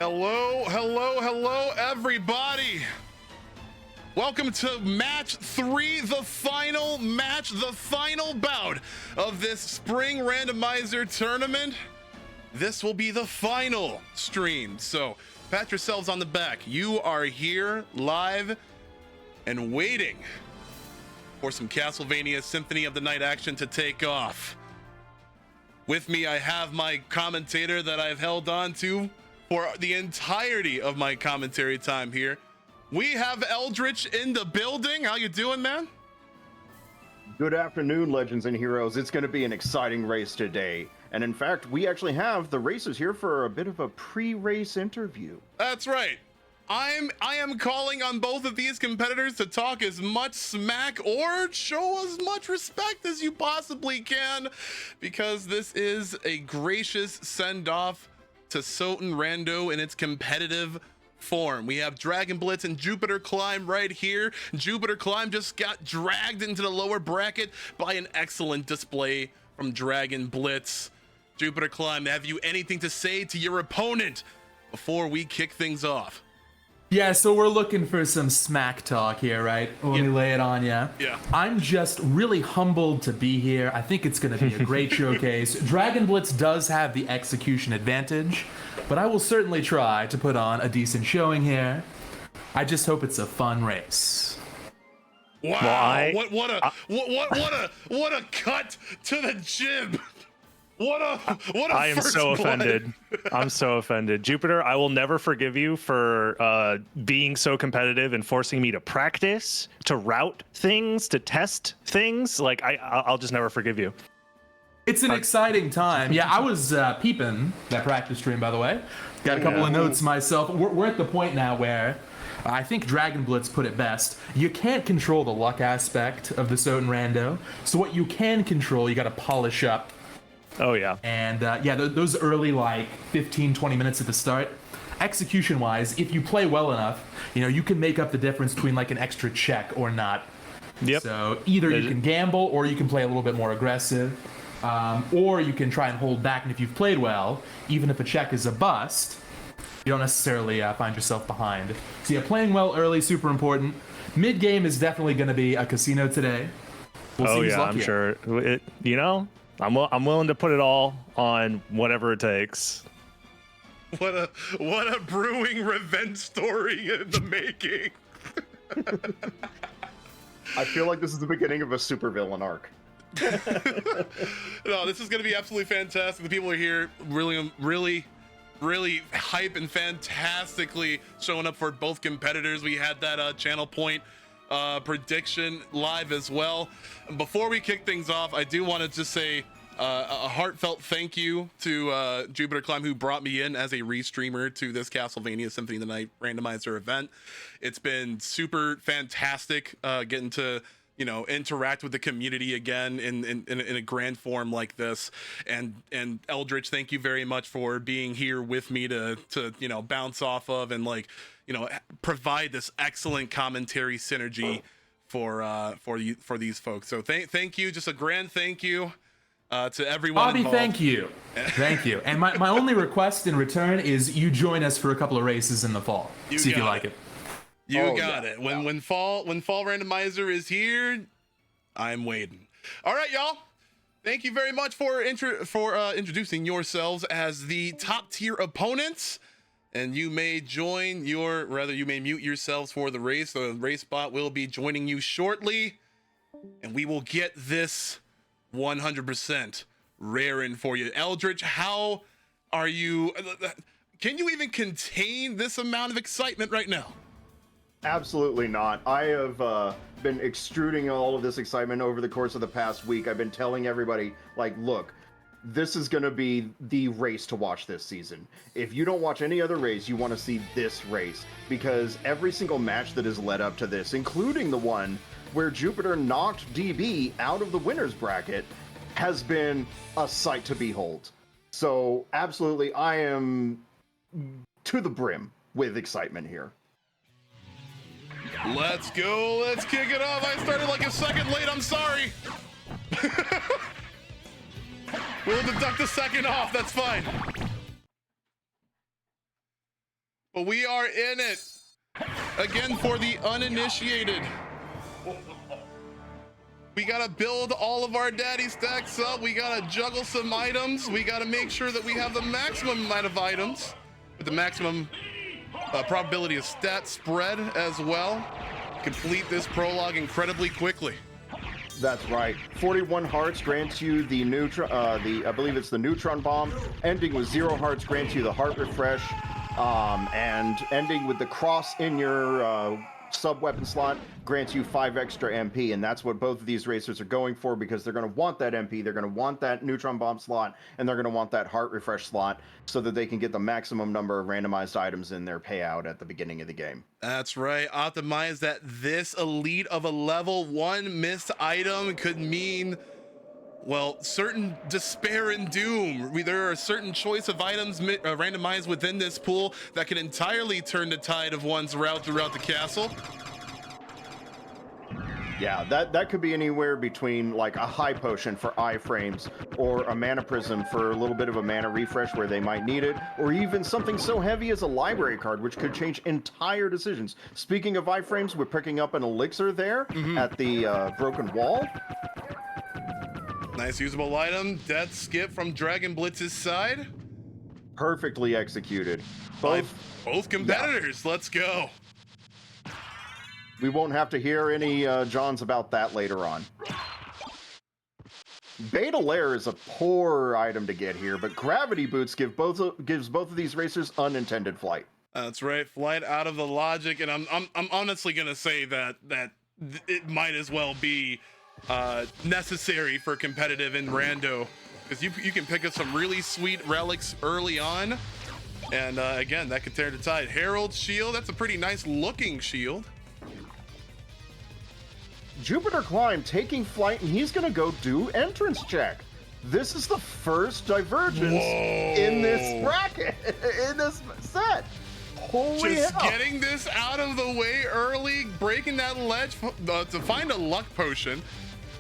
Hello, hello, hello, everybody. Welcome to match 3, the final match, the final bout of this spring randomizer tournament. This will be the final stream, so pat yourselves on the back. You are here live and waiting for some Castlevania Symphony of the Night action to take off. With me, I have my commentator that I've held on to for the entirety of my commentary time here. We have Eldritch in the building. How you doing, man? Good afternoon, legends and heroes. It's going to be an exciting race today. And in fact, we actually have the racers here for a bit of a pre-race interview. That's right. I am calling on both of these competitors to talk as much smack or show as much respect as you possibly can, because this is a gracious send-off to SOTN Rando in its competitive form. We have Dragon Blitz and Jupiter Climb right here. Jupiter Climb just got dragged into the lower bracket by an excellent display from Dragon Blitz. Jupiter Climb, have you anything to say to your opponent before we kick things off? Yeah, so we're looking for some smack talk here, right? Let me lay it on ya. Yeah. I'm just really humbled to be here. I think it's going to be a great showcase. Dragon Blitz does have the execution advantage, but I will certainly try to put on a decent showing here. I just hope it's a fun race. Wow! What a cut to the jib! What a I am so offended. I'm so offended. Jupiter, I will never forgive you for being so competitive and forcing me to practice, to route things, to test things. Like, I'll just never forgive you. It's an exciting time. Yeah, I was peeping that practice stream, by the way. Got a couple of notes myself. We're at the point now where I think Dragon Blitz put it best. You can't control the luck aspect of the SOTN Rando. So what you can control, you got to polish up. Oh, yeah. And yeah, those early like 15, 20 minutes at the start, execution-wise, if you play well enough, you can make up the difference between like an extra check or not. Yep. So either you can gamble or you can play a little bit more aggressive, or you can try and hold back. And if you've played well, even if a check is a bust, you don't necessarily find yourself behind. So yeah, playing well early, super important. Mid-game is definitely going to be a casino today. We'll see who's I'm luckier. sure. I'm willing to put it all on whatever it takes. What a brewing revenge story in the making. I feel like this is the beginning of a supervillain arc. No, this is going to be absolutely fantastic. The people are here really hype and fantastically showing up for both competitors. We had that channel point prediction live as well. Before we kick things off, I do want to just say a heartfelt thank you to Jupiter Climb, who brought me in as a restreamer to this Castlevania Symphony of the Night randomizer event. It's been super fantastic getting to interact with the community again in a grand form like this. And Eldritch, thank you very much for being here with me to bounce off of and provide this excellent commentary synergy for these folks. So thank you, just a grand thank you to everyone Bobby, involved. thank you. And my only request in return is you join us for a couple of races in the fall. See if you like it. You got it. When fall randomizer is here, I'm waiting. All right, y'all. Thank you very much for introducing yourselves as the top tier opponents. And you may mute yourselves for the race. The race bot will be joining you shortly, and we will get this 100% raring for you. Eldritch, how are you? Can you even contain this amount of excitement right now? Absolutely not. I have been extruding all of this excitement over the course of the past week. I've been telling everybody, look, this is going to be the race to watch this season. If you don't watch any other race, you want to see this race, because every single match that has led up to this, including the one where Jupiter knocked DB out of the winner's bracket, has been a sight to behold. So absolutely, I am to the brim with excitement here. Let's go. Let's kick it off. I started like a second late. I'm sorry. We'll deduct a second off. That's fine. but we are in it. Again, for the uninitiated. We gotta build all of our daddy stacks up. We gotta juggle some items. We gotta make sure that we have the maximum amount of items with the maximum probability of stat spread as well. Complete this prologue incredibly quickly. That's right. 41 hearts grants you the neutron, I believe it's the neutron bomb. Ending with 0 hearts grants you the heart refresh, and ending with the cross in your sub weapon slot grants you 5 extra MP, and that's what both of these racers are going for, because they're going to want that MP, they're going to want that neutron bomb slot, and they're going to want that heart refresh slot so that they can get the maximum number of randomized items in their payout at the beginning of the game. That's right. Optimize that this elite of a level 1 missed item could mean, well, certain despair and doom. There are a certain choice of items randomized within this pool that can entirely turn the tide of one's route throughout the castle. Yeah, that could be anywhere between like a high potion for iframes, or a mana prism for a little bit of a mana refresh where they might need it, or even something so heavy as a library card, which could change entire decisions. Speaking of iframes, we're picking up an elixir there at the broken wall. Nice usable item. Death skip from Dragon Blitz's side. Perfectly executed. By both competitors. Let's go. We won't have to hear any Johns about that later on. Beta Lair is a poor item to get here, but Gravity Boots gives both of these racers unintended flight. That's right, flight out of the logic, and I'm honestly gonna say that it might as well be necessary for competitive in rando, because you can pick up some really sweet relics early on, and again, that could tear the tide. Herald's shield, that's a pretty nice looking shield. Jupiter Climb taking flight, and he's gonna go do entrance check. This is the first divergence in this bracket, in this set. Holy Just hell. getting this out of the way early, breaking that ledge to find a luck potion.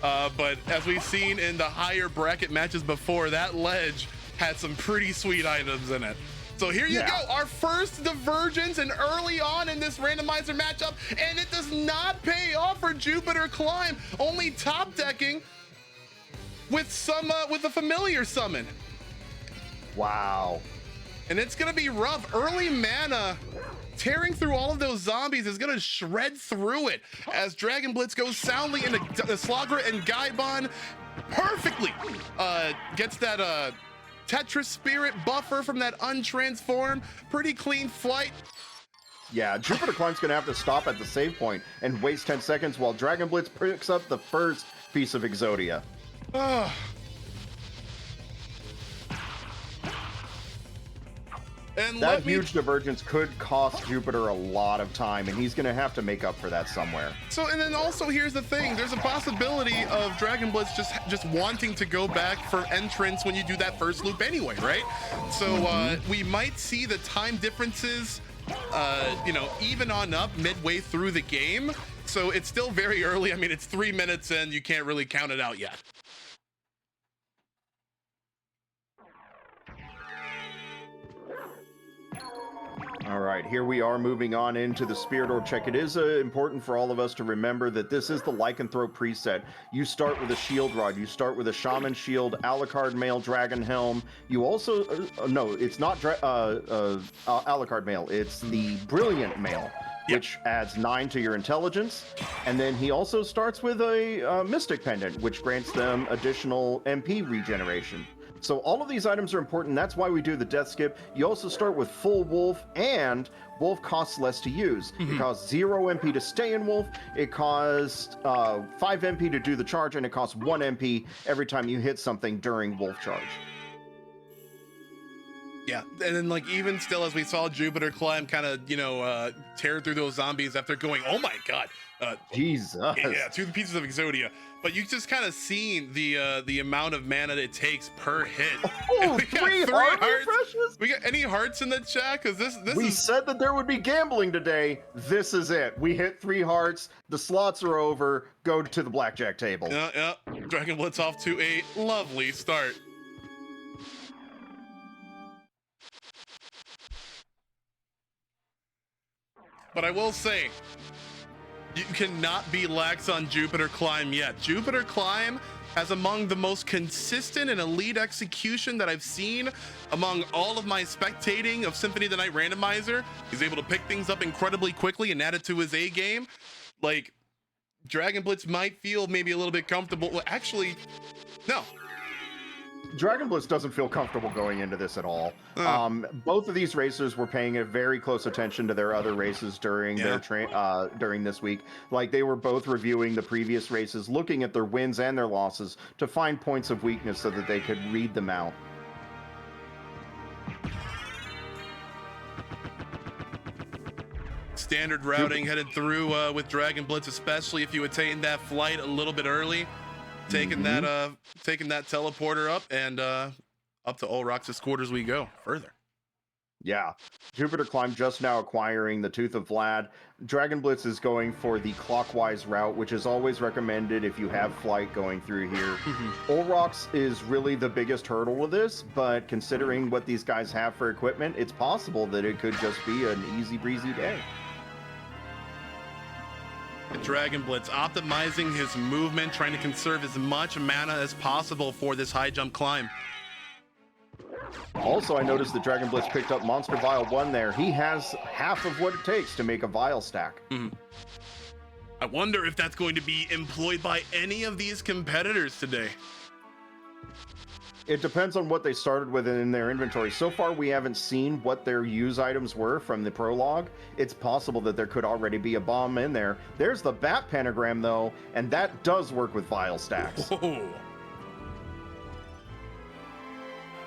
But as we've seen in the higher bracket matches before, that ledge had some pretty sweet items in it. So here you go, our first divergence, and early on in this randomizer matchup, and it does not pay off for Jupiter Climb, only top decking with a familiar summon. Wow. And it's gonna be rough. Early mana tearing through all of those zombies is gonna shred through it as Dragon Blitz goes soundly into Slagra, and Gaibon perfectly gets that Tetris Spirit buffer from that untransform. Pretty clean flight. Yeah, Jupiter Climb's gonna have to stop at the save point and waste 10 seconds while Dragon Blitz picks up the first piece of Exodia. And that huge divergence could cost Jupiter a lot of time, and he's gonna have to make up for that somewhere. So, and then also here's the thing, there's a possibility of Dragon Blitz just wanting to go back for entrance when you do that first loop anyway, right? So we might see the time differences even on up midway through the game. So it's still very early. I mean, it's 3 minutes in, you can't really count it out yet. All right, here we are moving on into the Spirit Orb check. It is important for all of us to remember that this is the Lycanthrope preset. You start with a shield rod, you start with a shaman shield, Alucard mail, dragon helm. You also, no, it's not Alucard mail, it's the brilliant mail, which adds 9 to your intelligence. And then he also starts with a mystic pendant, which grants them additional MP regeneration. So all of these items are important. That's why we do the death skip. You also start with full wolf, and wolf costs less to use. It costs 0 MP to stay in wolf. It costs 5 MP to do the charge, and it costs 1 MP every time you hit something during wolf charge. Yeah, and then like even still, as we saw Jupiter Climb kind of tear through those zombies after going, oh my god, Jesus. Yeah, 2 pieces of Exodia. But you just kind of seen the amount of mana it takes per hit. Oh, we got 3 heart refreshes? We got any hearts in the chat? Because this we is... said that there would be gambling today. This is it. We hit 3 hearts. The slots are over. Go to the blackjack table. Yeah. Dragon Blitz off to a lovely start. But I will say, you cannot be lax on Jupiter Climb yet. Jupiter Climb has among the most consistent and elite execution that I've seen among all of my spectating of Symphony of the Night Randomizer. He's able to pick things up incredibly quickly and add it to his A game. Like, Dragon Blitz might feel maybe a little bit comfortable. Well, actually, no. Dragon Blitz doesn't feel comfortable going into this at all. Both of these racers were paying a very close attention to their other races during their during this week. Like, they were both reviewing the previous races, looking at their wins and their losses to find points of weakness so that they could read them out. Standard routing headed through with Dragon Blitz, especially if you attain that flight a little bit early. Taking that teleporter up and up to Olrox's quarters we go further. Yeah, Jupiter Climb just now acquiring the Tooth of Vlad. Dragon Blitz is going for the clockwise route, which is always recommended if you have flight going through here. Olrox is really the biggest hurdle with this, but considering what these guys have for equipment, it's possible that it could just be an easy breezy day. Dragon Blitz optimizing his movement, trying to conserve as much mana as possible for this high jump climb. Also, I noticed that Dragon Blitz picked up Monster Vial 1 there. He has half of what it takes to make a Vial stack. I wonder if that's going to be employed by any of these competitors today. It depends on what they started with in their inventory. So far, we haven't seen what their use items were from the prologue. It's possible that there could already be a bomb in there. There's the Bat Pentagram, though, and that does work with Vial stacks. Whoa.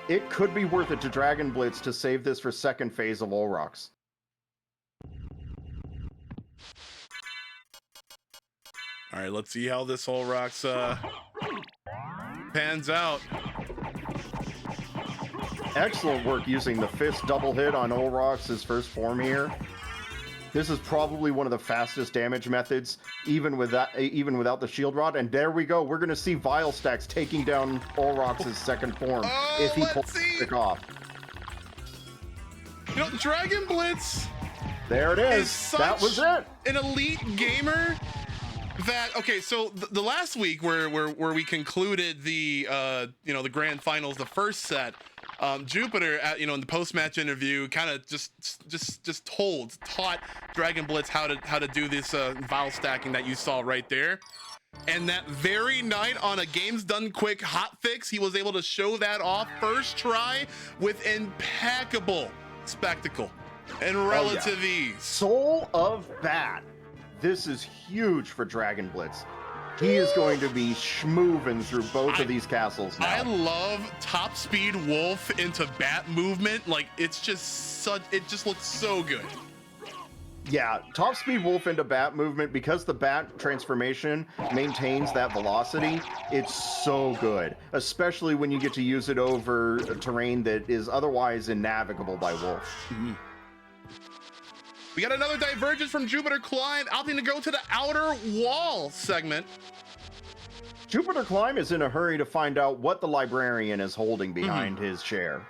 It could be worth it to Dragon Blitz to save this for second phase of Olrox. All right, let's see how this Olrox pans out. Excellent work using the fist double hit on Olrox's first form here. This is probably one of the fastest damage methods, even without the shield rod. And there we go. We're going to see Vial stacks taking down Olrox's second form if he pulls the trick off. You know, Dragon Blitz. There it is. That was it. An elite gamer. That okay, so the last week where we concluded the the grand finals, the first set. Jupiter, in the post-match interview, kind of just taught Dragon Blitz how to do this Vial stacking that you saw right there. And that very night on a Games Done Quick hotfix, he was able to show that off first try with impeccable spectacle and relative ease. Soul of Bat. This is huge for Dragon Blitz. He is going to be schmooving through both of these castles now. I love top speed wolf into bat movement. Like, it just looks so good. Yeah, top speed wolf into bat movement, because the bat transformation maintains that velocity. It's so good, especially when you get to use it over terrain that is otherwise innavigable by wolf. We got another divergence from Jupiter Climb, opting to go to the outer wall segment. Jupiter Climb is in a hurry to find out what the librarian is holding behind his chair.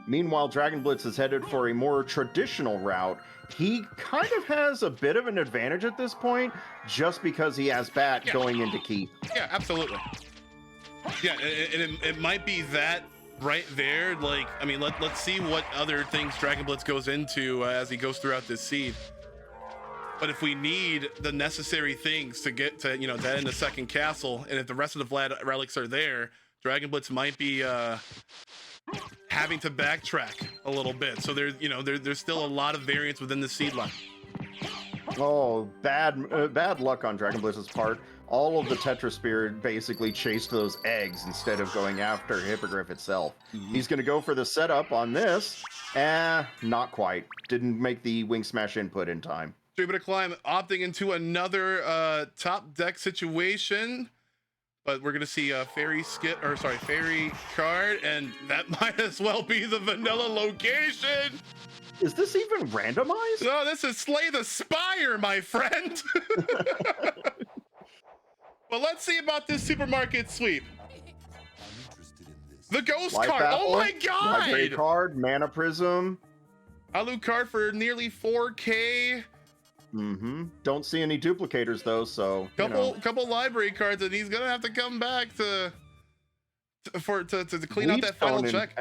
Meanwhile, Dragon Blitz is headed for a more traditional route. He kind of has a bit of an advantage at this point, just because he has Bat going into Keep. Yeah, absolutely. Yeah, and it might be that right there. Like, I mean, let's see what other things Dragon Blitz goes into as he goes throughout this seed. But if we need the necessary things to get to, to end the second castle, and if the rest of the Vlad relics are there, Dragon Blitz might be having to backtrack a little bit. So there's still a lot of variance within the seed line. Oh, bad luck on Dragon Blitz's part. All of the Tetrasphere basically chased those eggs instead of going after Hippogriff itself. He's going to go for the setup on this. Not quite. Didn't make the Wing Smash input in time. Jupiter Climb opting into another top deck situation. But we're going to see a fairy card, and that might as well be the vanilla location. Is this even randomized? No, this is Slay the Spire, my friend. But let's see about this supermarket sweep. I'm interested in this. The ghost Life card. Apple, Oh my Library god! card, Mana Prism. Alucard for nearly 4K. Don't see any duplicators though, so Couple library cards, and he's gonna have to come back to clean out that final check.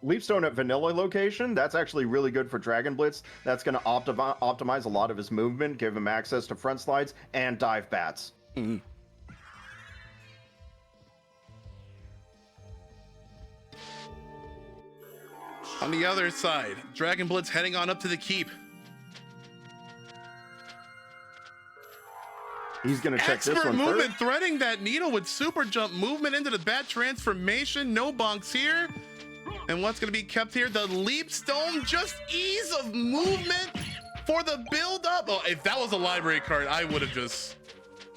Leapstone at vanilla location, that's actually really good for Dragon Blitz. That's going to optimize a lot of his movement, give him access to front slides and dive bats. Mm-hmm. On the other side, Dragon Blitz heading on up to the keep. He's going to check this Expert one movement, first. threading that needle with super jump movement into the bat transformation. No bonks here. And what's going to be kept here? The leap stone, just ease of movement for the build up. Oh, if that was a library card, I would have just...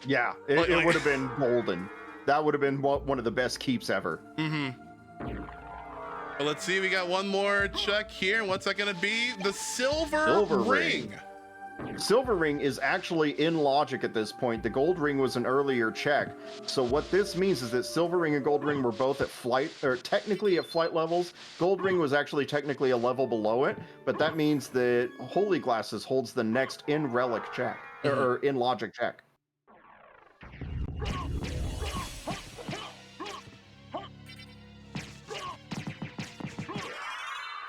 Yeah, it would have been golden. That would have been one of the best keeps ever. Well, let's see, we got one more check here. And what's that going to be? The silver ring. Silver ring is actually in logic at this point. The gold ring was an earlier check. So what this means is that silver ring and gold ring were both at flight, or technically at flight levels. Gold ring was actually technically a level below it, but that means that Holy Glasses holds the next in relic check, or in logic check.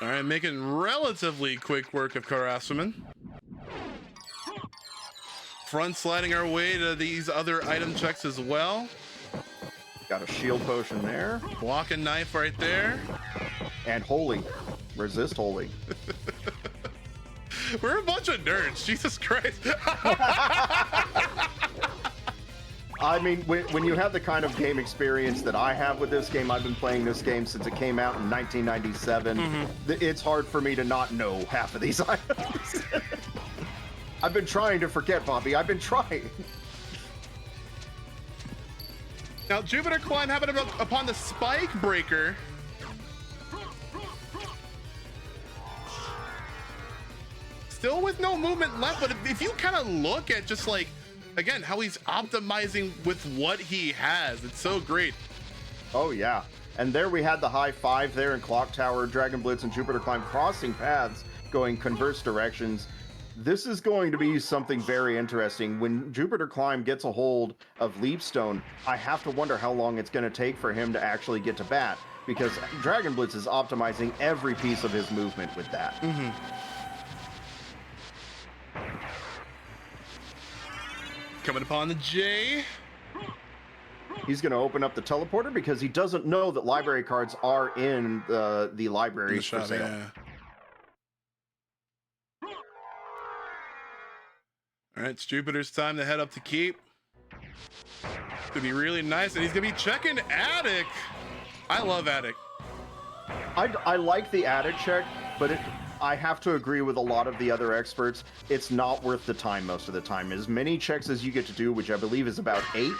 All right, making relatively quick work of Karasuman. Front sliding our way to these other item checks as well. Got a shield potion there. Walking knife right there. And holy. Resist holy. We're a bunch of nerds, Jesus Christ. I mean, when you have the kind of game experience that I have with this game, I've been playing this game since it came out in 1997. It's hard for me to not know half of these items. I've been trying to forget, Bobby. I've been trying. Now, Jupiter Climb happened upon the Spike Breaker. Still with no movement left, but if you kind of look at just like, again, how he's optimizing with what he has, it's so great. Oh, yeah. And there we had the high five there in Clock Tower, Dragon Blitz, and Jupiter Climb crossing paths, going converse directions. This is going to be something very interesting. When Jupiter Climb gets a hold of Leapstone, I have to wonder how long it's going to take for him to actually get to bat, because Dragon Blitz is optimizing every piece of his movement with that. Coming upon the J. He's going to open up the teleporter because he doesn't know that library cards are in the library for sale. Yeah. All right, it's Jupiter's time to head up to keep. It's gonna be really nice, and he's gonna be checking Attic. I love Attic. I like the Attic check, but I have to agree with a lot of the other experts. It's not worth the time most of the time. As many checks as you get to do, which I believe is about 8,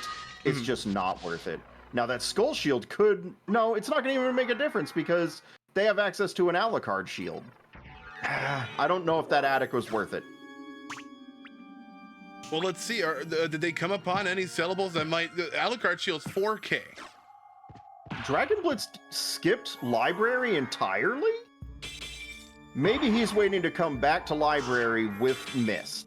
it's just not worth it. Now that Skull Shield could... No, it's not going to even make a difference because they have access to an Alucard shield. I don't know if that Attic was worth it. Well, let's see. Did they come upon any sellables that might... Alucard Shield's 4K. Dragon Blitz skipped Library entirely? Maybe he's waiting to come back to Library with Mist.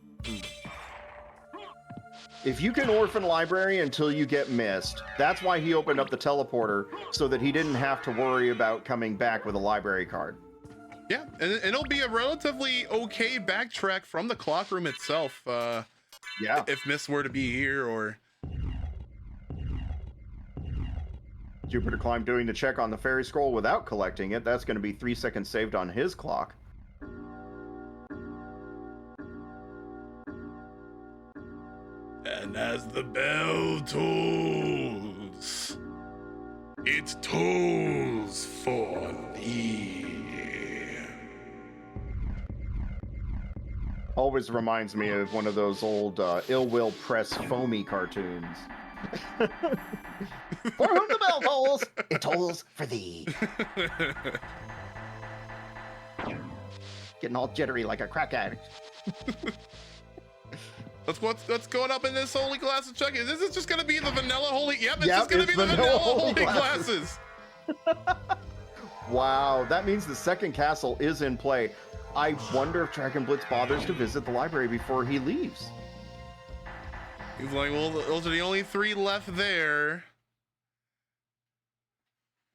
If you can orphan Library until you get Mist, that's why he opened up the teleporter, so that he didn't have to worry about coming back with a Library card. Yeah, and it'll be a relatively okay backtrack from the clock room itself. Yeah. If Mist were to be here, or... Jupiter Climb doing the check on the fairy scroll without collecting it. That's going to be 3 seconds saved on his clock. And as the bell tolls, it tolls for thee. Always reminds me of one of those old Ill Will Press foamy cartoons. For whom the bell tolls, it tolls for thee. Getting all jittery like a crack addict. What's going up in this holy glasses check? Is this just gonna be the vanilla holy? Yep, it's just gonna be the vanilla holy glasses. Wow, that means the second castle is in play. I wonder if Dragon Blitz bothers to visit the library before he leaves. He's like, well, those are the only 3 left there.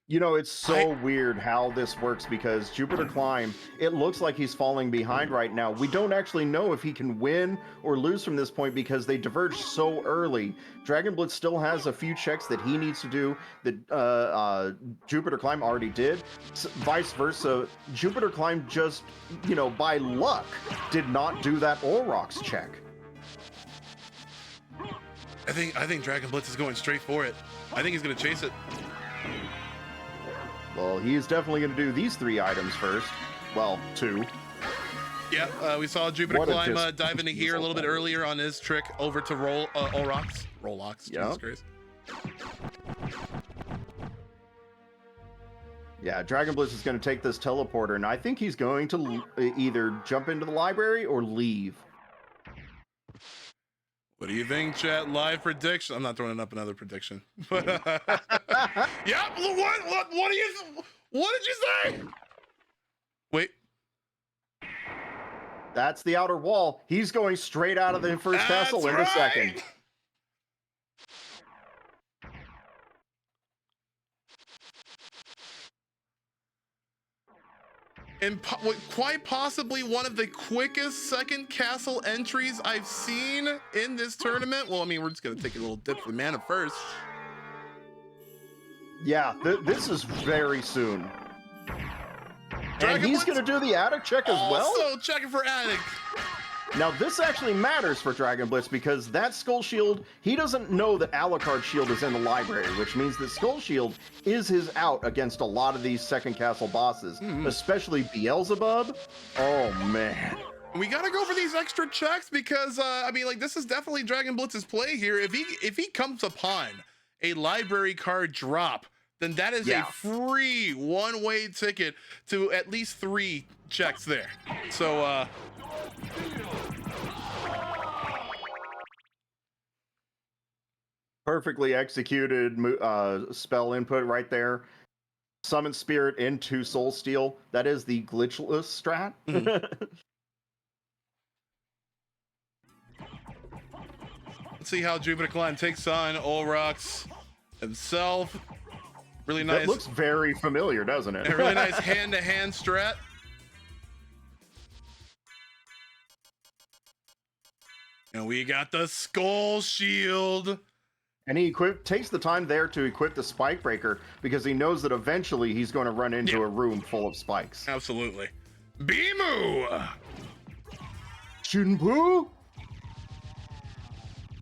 You know, it's so weird how this works because Jupiter Climb, it looks like he's falling behind right now. We don't actually know if he can win or lose from this point because they diverge so early. Dragon Blitz still has a few checks that he needs to do that Jupiter Climb already did. Vice versa, Jupiter Climb just, you know, by luck, did not do that Aurochs check. I think Dragon Blitz is going straight for it. I think he's gonna chase it. Well, he is definitely going to do these 3 items first. Well, 2. Yeah, we saw Jupiter Climb dive into here a little bit earlier on his trick over to Aurochs. Yep. Jesus Christ. Yeah, Dragon Blitz is going to take this teleporter, and I think he's going to either jump into the library or leave. What do you think, chat? Live prediction. I'm not throwing up another prediction. But yeah, what did you say? Wait. That's the outer wall. He's going straight out of the first castle in a second. And quite possibly one of the quickest second castle entries I've seen in this tournament. Well, I mean, we're just gonna take a little dip for the mana first. Yeah, this is very soon. And he's going to do the attic check as well? Also checking for attic. Now, this actually matters for Dragon Blitz because that Skull Shield, he doesn't know that Alucard Shield is in the library, which means that Skull Shield is his out against a lot of these second castle bosses, especially Beelzebub. Oh, man. We gotta go for these extra checks because, I mean, like, this is definitely Dragon Blitz's play here. If he comes upon a library card drop, then that is a free one-way ticket to at least 3 checks there. So, perfectly executed spell input right there. Summon Spirit into Soul Steal. That is the glitchless strat. Let's see how Jupiter Climb takes on Aurochs himself. Really nice. That looks very familiar, doesn't it? A really nice hand-to-hand strat. And we got the Skull Shield. And he takes the time there to equip the Spike Breaker because he knows that eventually he's going to run into a room full of spikes. Absolutely. Bimu! Shunpu?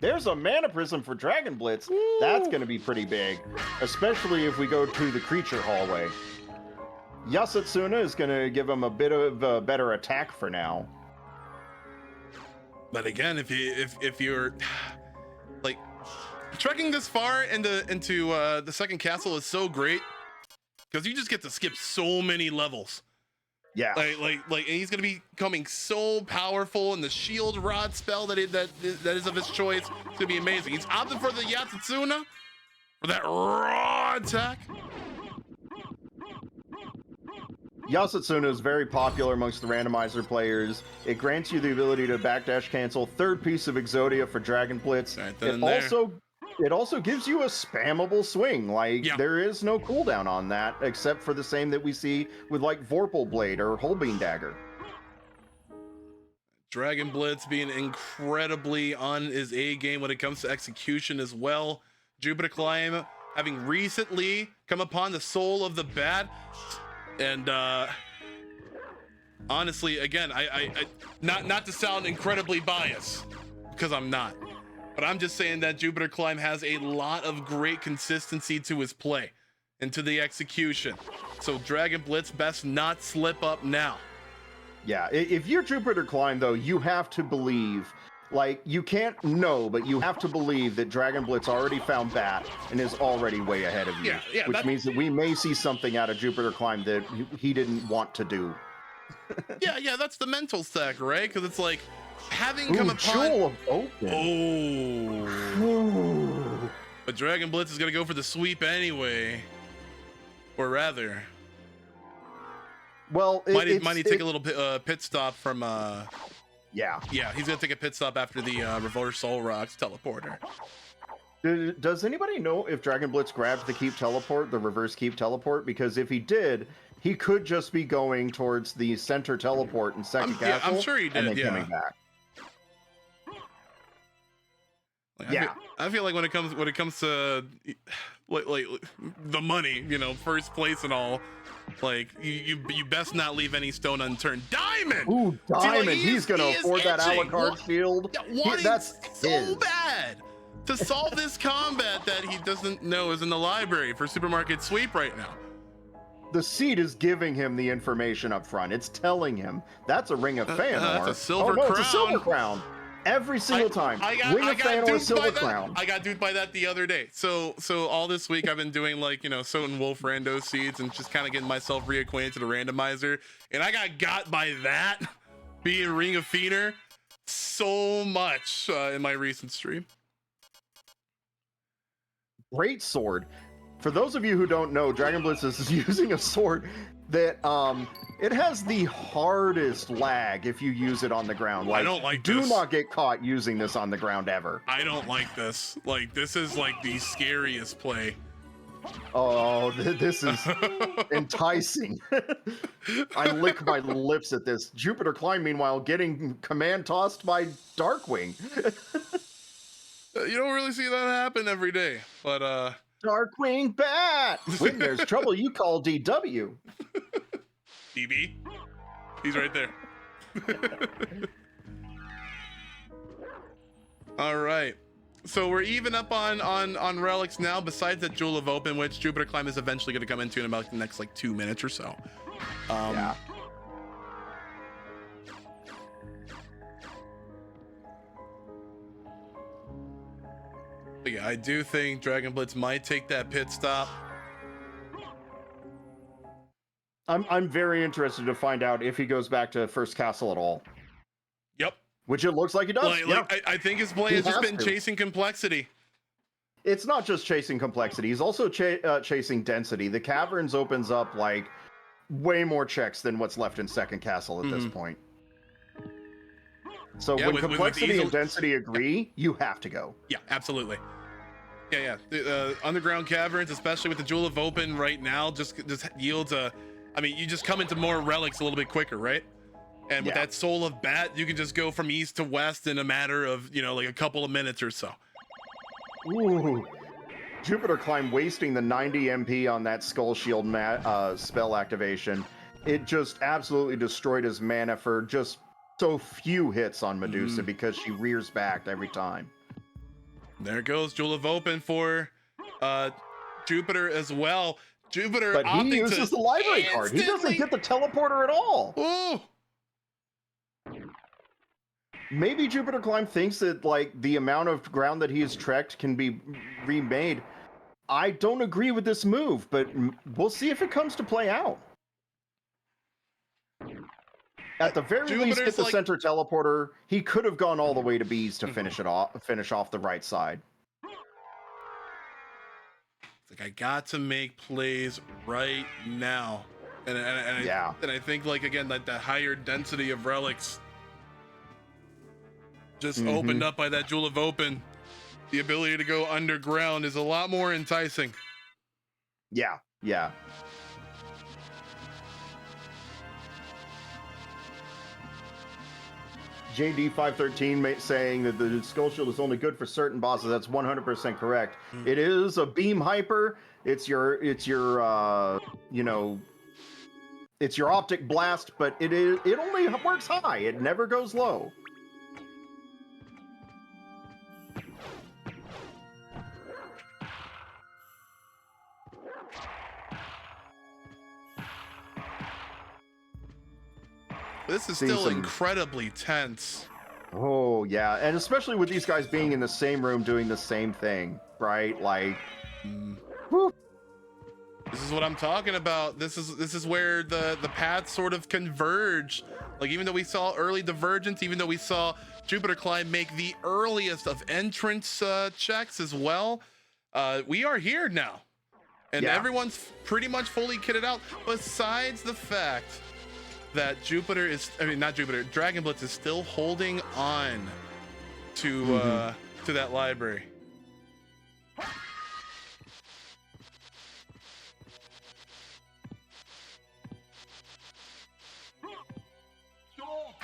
There's a Mana Prism for Dragon Blitz. Woo. That's going to be pretty big, especially if we go to the creature hallway. Yasatsuna is going to give him a bit of a better attack for now. But again, if you're like trekking this far into the second castle is so great because you just get to skip so many levels. Yeah, like and he's gonna be becoming so powerful, and the shield rod spell that is of his choice. It's gonna be amazing. He's opted for the Yatsuna for that raw attack. Yasatsuna is very popular amongst the randomizer players. It grants you the ability to backdash cancel. Third piece of Exodia for Dragon Blitz. It also gives you a spammable swing. Like, there is no cooldown on that, except for the same that we see with, like, Vorpal Blade or Holbein Dagger. Dragon Blitz being incredibly on his A game when it comes to execution as well. Jupiter Climb having recently come upon the soul of the bat. And, honestly, again, I not to sound incredibly biased, because I'm not. But I'm just saying that Jupiter Climb has a lot of great consistency to his play and to the execution. So Dragon Blitz best not slip up now. Yeah, if you're Jupiter Climb, though, you have to believe, like, you can't know, but you have to believe that Dragon Blitz already found Bat and is already way ahead of you. Yeah, which means that we may see something out of Jupiter Climb that he didn't want to do. yeah, that's the mental stack, right? Because it's like, having come upon Jewel of Open. But Dragon Blitz is gonna go for the sweep anyway. or rather, Well, might he take a little pit stop from yeah. Yeah, he's gonna take a pit stop after the reverse soul rocks teleporter. Does anybody know if Dragon Blitz grabbed the keep teleport, the reverse keep teleport? Because if he did, he could just be going towards the center teleport in second castle. Yeah, I'm sure he did. And then coming back. Like, I feel like when it comes to like the money, you know, first place and all, like you best not leave any stone unturned. Diamond. Ooh, Diamond! See, like, he's gonna afford that a la carte field. That's so his. bad to solve this combat that he doesn't know is in the library for Supermarket Sweep right now. The seed is giving him the information up front. It's telling him that's a ring of Feanor. That's a silver crown. It's a silver crown. Every single time. Ring of Feanor, silver crown. I got duped by that the other day. So all this week I've been doing like, you know, SOTN Wolf rando seeds and just kind of getting myself reacquainted to the randomizer. And I got by that being Ring of Feanor so much in my recent stream. Great sword. For those of you who don't know, Dragon Blitz is using a sword that it has the hardest lag if you use it on the ground. Like, I don't like do this. not get caught using this on the ground ever. I don't like this. Like, this is like the scariest play. Oh, this is enticing. I lick my lips at this. Jupiter Climb, meanwhile, getting command tossed by Darkwing. You don't really see that happen every day, but Darkwing Bat! When there's trouble, you call DW. DB, he's right there. All right, so we're even up on relics now. Besides the Jewel of Open, which Jupiter Climb is eventually going to come into in about the next like 2 minutes or so. Yeah. But yeah, I do think Dragon Blitz might take that pit stop. I'm very interested to find out if he goes back to first castle at all. Yep. Which it looks like he does. I think his play has just been chasing complexity. It's not just chasing complexity. He's also chasing density. The caverns opens up like way more checks than what's left in second castle at this point. So when complexity and density agree, you have to go. Yeah, absolutely. Yeah. The underground caverns, especially with the Jewel of Open right now, just yields a. I mean, you just come into more relics a little bit quicker, right? And with that Soul of Bat, you can just go from east to west in a matter of, you know, like a couple of minutes or so. Ooh. Jupiter Climb wasting the 90 MP on that Skull Shield spell activation. It just absolutely destroyed his mana for just so few hits on Medusa because she rears back every time. There goes Jewel of Open for Jupiter as well. Jupiter, but he uses the library card. He doesn't get the teleporter at all. Ooh. Maybe Jupiter Climb thinks that like the amount of ground that he has trekked can be remade. I don't agree with this move, but we'll see if it comes to play out. At the very least, get the center teleporter. He could have gone all the way to B's to finish off the right side. It's like I got to make plays right now, and I think like again that higher density of relics just opened up by that Jewel of Open. The ability to go underground is a lot more enticing. Yeah. JD513 saying that the Skull Shield is only good for certain bosses. That's 100% correct. It is a beam hyper. It's your it's your optic blast, but it only works high. It never goes low. This is still incredibly tense. Oh, yeah. And especially with these guys being in the same room doing the same thing, right? Like, this is what I'm talking about. This is where the paths sort of converge. Like, even though we saw early divergence, even though we saw Jupiter Climb make the earliest of entrance checks as well, we are here now. and Yeah. everyone's pretty much fully kitted out, besides the fact that Dragon Blitz is still holding on to that library.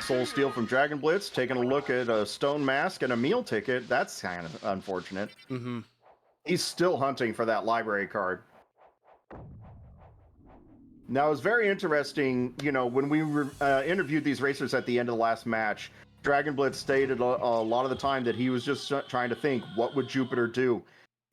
Soul Steal from Dragon Blitz, taking a look at a Stone Mask and a meal ticket. That's kind of unfortunate. Mm-hmm. He's still hunting for that library card. Now, it's very interesting, you know, when we interviewed these racers at the end of the last match, Dragon Blitz stated a lot of the time that he was just trying to think, what would Jupiter do?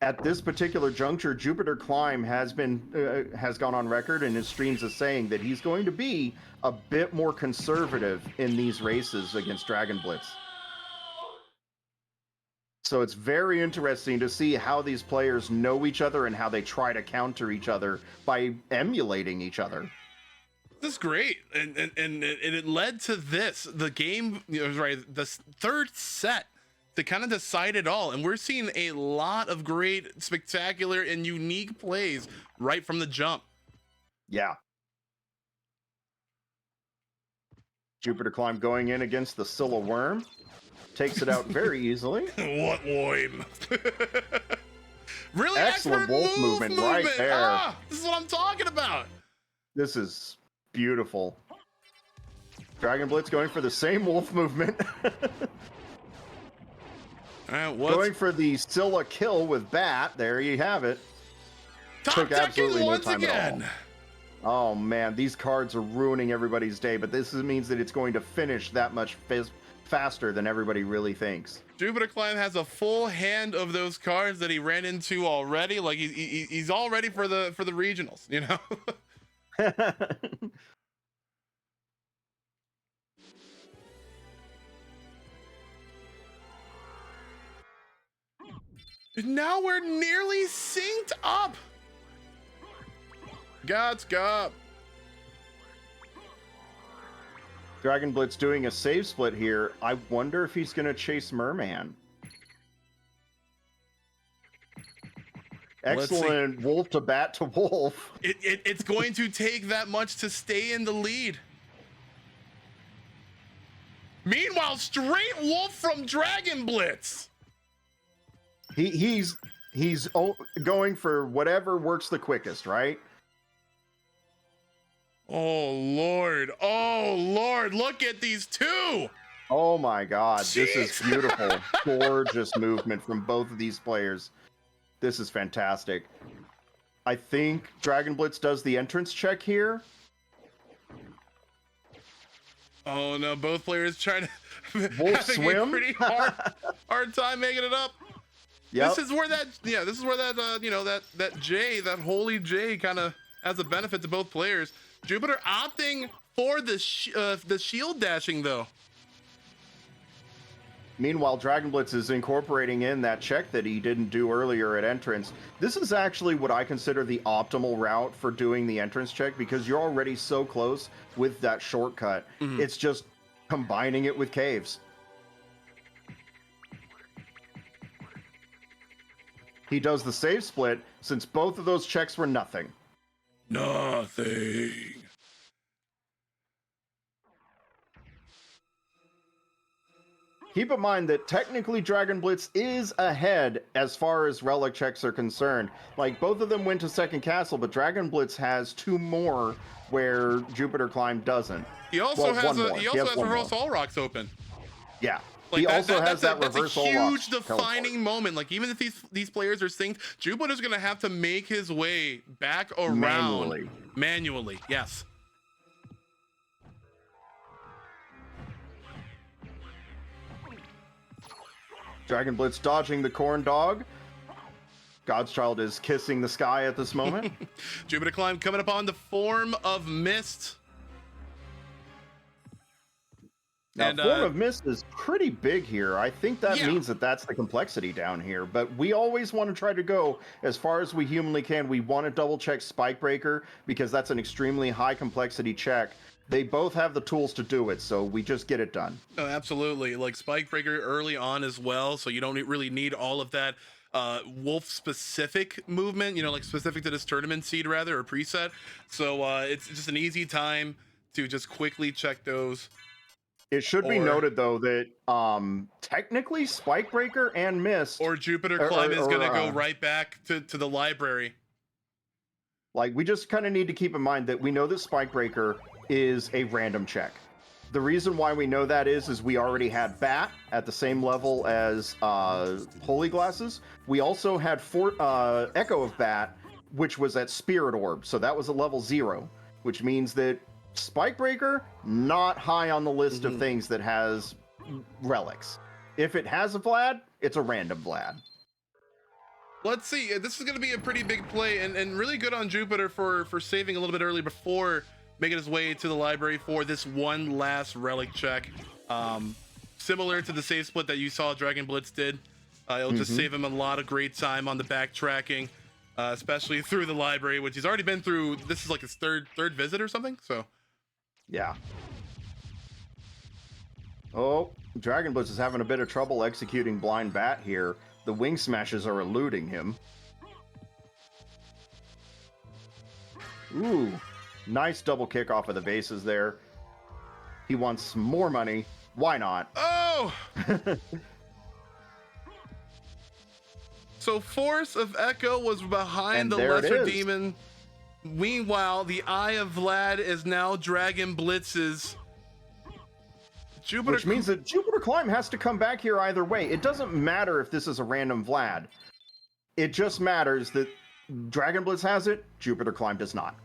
At this particular juncture, Jupiter Climb has gone on record in his streams as saying that he's going to be a bit more conservative in these races against Dragon Blitz. So it's very interesting to see how these players know each other and how they try to counter each other by emulating each other. This is great, and it led to this. The game, the third set to kind of decide it all, and we're seeing a lot of great, spectacular, and unique plays right from the jump. Yeah. Jupiter Climb going in against the Scylla Worm. Takes it out very easily. What worm? Really excellent expert wolf movement right there. Ah, this is what I'm talking about. This is beautiful. Dragon Blitz going for the same wolf movement. Going for the Scylla kill with Bat. There you have it. Took absolutely no time again. At all. Oh man, these cards are ruining everybody's day, but this means that it's going to finish that much faster than everybody really thinks. Jupiter Climb has a full hand of those cards that he ran into already. Like he's all ready for the regionals, you know. Now we're nearly synced up. God's God. Dragon Blitz doing a save split here. I wonder if he's going to chase Merman. Excellent wolf to bat to wolf. It's going to take that much to stay in the lead. Meanwhile, straight wolf from Dragon Blitz. He's going for whatever works the quickest, right? Oh Lord, look at these two. Oh my God, Jeez. This is beautiful. Gorgeous movement from both of these players. This is fantastic. I think Dragon Blitz does the entrance check here. Oh no, both players trying to Wolf having swim? a pretty hard time making it up. Yep. This is where that J, that holy J, kind of has a benefit to both players. Jupiter opting for the shield dashing though. Meanwhile, Dragon Blitz is incorporating in that check that he didn't do earlier at entrance. This is actually what I consider the optimal route for doing the entrance check because you're already so close with that shortcut. Mm-hmm. It's just combining it with caves. He does the save split since both of those checks were nothing. Nothing. Keep in mind that technically Dragon Blitz is ahead as far as relic checks are concerned. Like, both of them went to second castle, but Dragon Blitz has two more where Jupiter Climb doesn't. He also has one more. he also has reverse all rocks open. Yeah. Like he that, also has that that's reverse a all huge rocks defining teleport. moment. Like, even if these players are synced, Jupiter's gonna have to make his way back around manually. Yes. Dragon Blitz dodging the corn dog. God's Child is kissing the sky at this moment. Jupiter Climb coming up on the form of mist. Now, And, Form of Mist is pretty big here. I think that means that that's the complexity down here. But we always want to try to go as far as we humanly can. We want to double check Spike Breaker because that's an extremely high complexity check. They both have the tools to do it, so we just get it done. Oh, absolutely. Like Spike Breaker early on as well, so you don't really need all of that wolf specific movement, like specific to this tournament seed rather, or preset. So it's just an easy time to just quickly check those. It should be noted though that technically Spikebreaker and Mist or Jupiter Climb is going to go right back to the library. Like, we just kind of need to keep in mind that we know that Spikebreaker is a random check. The reason why we know that is we already had Bat at the same level as Holy Glasses. We also had Echo of Bat, which was at Spirit Orb, so that was a level 0, which means that Spikebreaker, not high on the list of things that has relics. If it has a Vlad, it's a random Vlad. Let's see. This is going to be a pretty big play, and really good on Jupiter for saving a little bit early before making his way to the library for this one last relic check. Similar to the save split that you saw Dragon Blitz did. It'll just save him a lot of great time on the backtracking, especially through the library, which he's already been through. This is like his third visit or something. So, yeah. Oh, Dragon Blitz is having a bit of trouble executing Blind Bat here. The Wing Smashes are eluding him. Ooh, nice double kick off of the bases there. He wants more money. Why not? Oh! So Force of Echo was behind the Lesser Demon. Meanwhile, the Eye of Vlad is now Dragon Blitz's. Which means that Jupiter Climb has to come back here either way. It doesn't matter if this is a random Vlad. It just matters that Dragon Blitz has it, Jupiter Climb does not.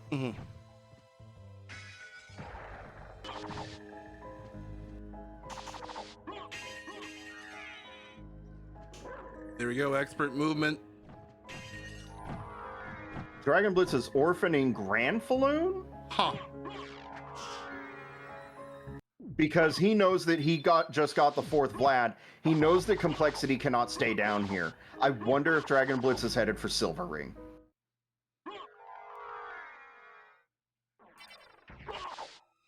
There we go, expert movement. Dragon Blitz is orphaning Granfaloon? Huh. Because he knows that he just got the 4th Vlad. He knows that complexity cannot stay down here. I wonder if Dragon Blitz is headed for Silver Ring.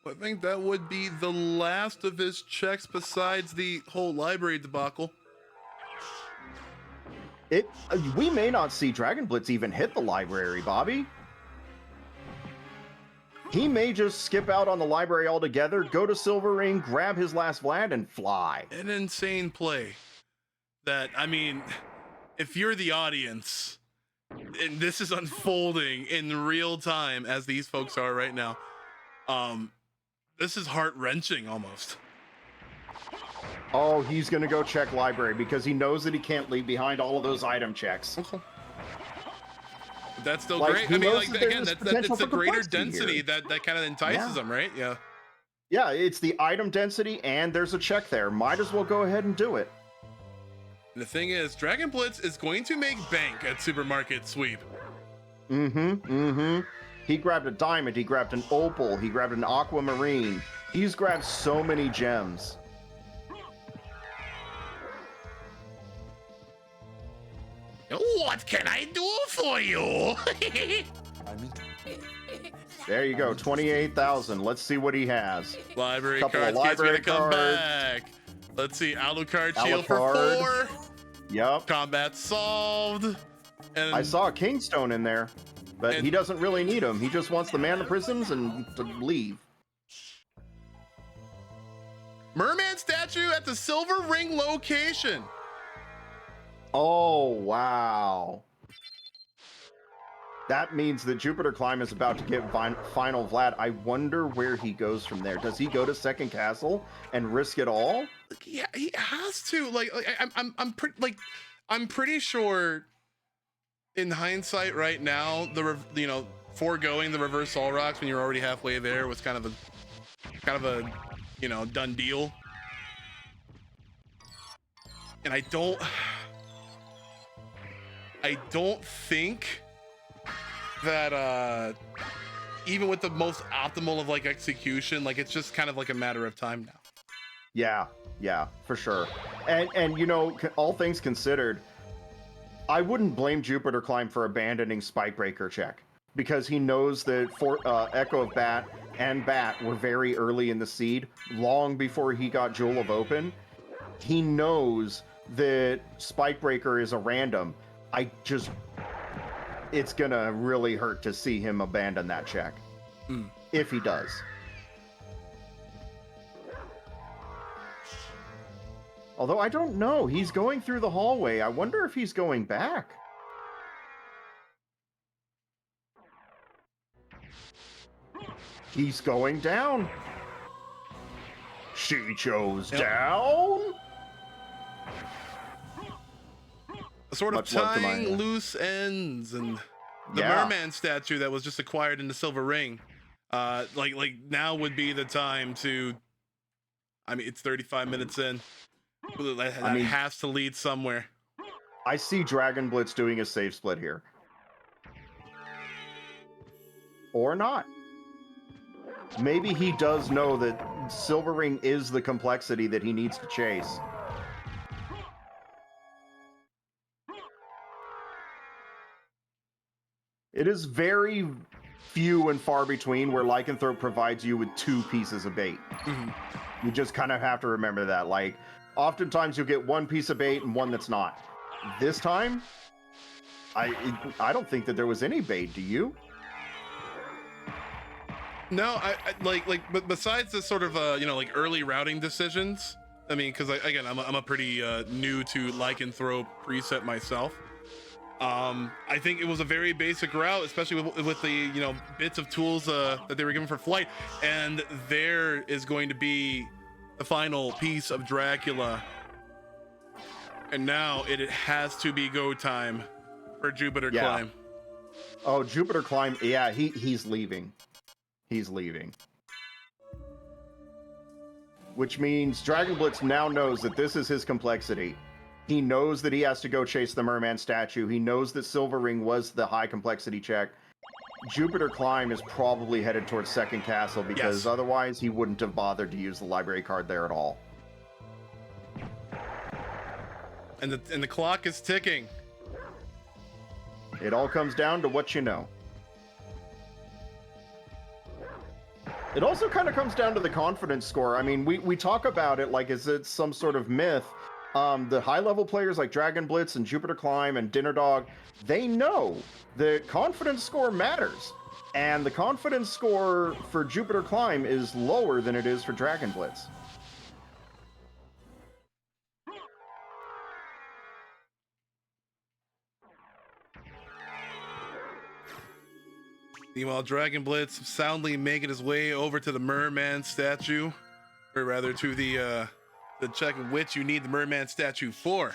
I think that would be the last of his checks besides the whole library debacle. We may not see Dragon Blitz even hit the library, Bobby. He may just skip out on the library altogether, go to Silver Ring, grab his last Vlad, and fly. An insane play. That, I mean, if you're the audience, and this is unfolding in real time as these folks are right now, this is heart-wrenching almost. Oh, he's going to go check library because he knows that he can't leave behind all of those item checks. That's still great. I mean, like, again, it's the greater density that kind of entices them, right? Yeah. Yeah, it's the item density, and there's a check there. Might as well go ahead and do it. And the thing is, Dragon Blitz is going to make bank at Supermarket Sweep. He grabbed a diamond, he grabbed an opal, he grabbed an aquamarine. He's grabbed so many gems. What can I do for you? There you go, 28,000. Let's see what he has. Library cards gonna come back. Let's see, Alucard shield for 4. Yep. Combat solved. And I saw a Kingstone in there, but he doesn't really need them. He just wants the mana prisms and to leave. Merman statue at the Silver Ring location. Oh, wow. That means that Jupiter Climb is about to get final Vlad. I wonder where he goes from there. Does he go to Second Castle and risk it all? Yeah, he has to. I'm pretty sure. In hindsight, right now, foregoing the reverse all rocks when you're already halfway there was kind of a done deal. And I don't think that even with the most optimal of execution, it's just kind of a matter of time now. Yeah, for sure. And all things considered, I wouldn't blame Jupiter Climb for abandoning Spikebreaker check because he knows that Echo of Bat and Bat were very early in the seed, long before he got Jewel of Open. He knows that Spikebreaker is a random. it's gonna really hurt to see him abandon that check. If he does. Although I don't know, he's going through the hallway. I wonder if he's going back. He's going down. She chose down. Sort of Much love to tying my- loose ends, and the Yeah. merman statue that was just acquired in the silver ring. Like now would be the time to. I mean, it's 35 minutes in. That I mean- has to lead somewhere. I see Dragon Blitz doing a save split here. Or not. Maybe he does know that Silver Ring is the complexity that he needs to chase. It is very few and far between where Lycanthrope provides you with 2 pieces of bait. You just kind of have to remember that. Like, oftentimes you'll get 1 piece of bait and 1 that's not. This time, I don't think that there was any bait. Do you? No, but besides the sort of like early routing decisions. I mean, because again, I'm a pretty new to Lycanthrope preset myself. I think it was a very basic route, especially with the bits of tools that they were given for flight, and there is going to be the final piece of Dracula, and now it has to be go time for Jupiter Climb. Oh, Jupiter Climb. Yeah, he's leaving. He's leaving. Which means Dragon Blitz now knows that this is his complexity. He knows that he has to go chase the merman statue. He knows that Silver Ring was the high complexity check. Jupiter Climb is probably headed towards Second Castle because otherwise he wouldn't have bothered to use the library card there at all. And the clock is ticking. It all comes down to what you know. It also kind of comes down to the confidence score. I mean, we talk about it like is it some sort of myth. The high-level players like Dragon Blitz and Jupiter Climb and Dinner Dog, they know the confidence score matters. And the confidence score for Jupiter Climb is lower than it is for Dragon Blitz. Meanwhile, Dragon Blitz soundly making his way over to the merman statue, or rather to the check in which you need the merman statue for.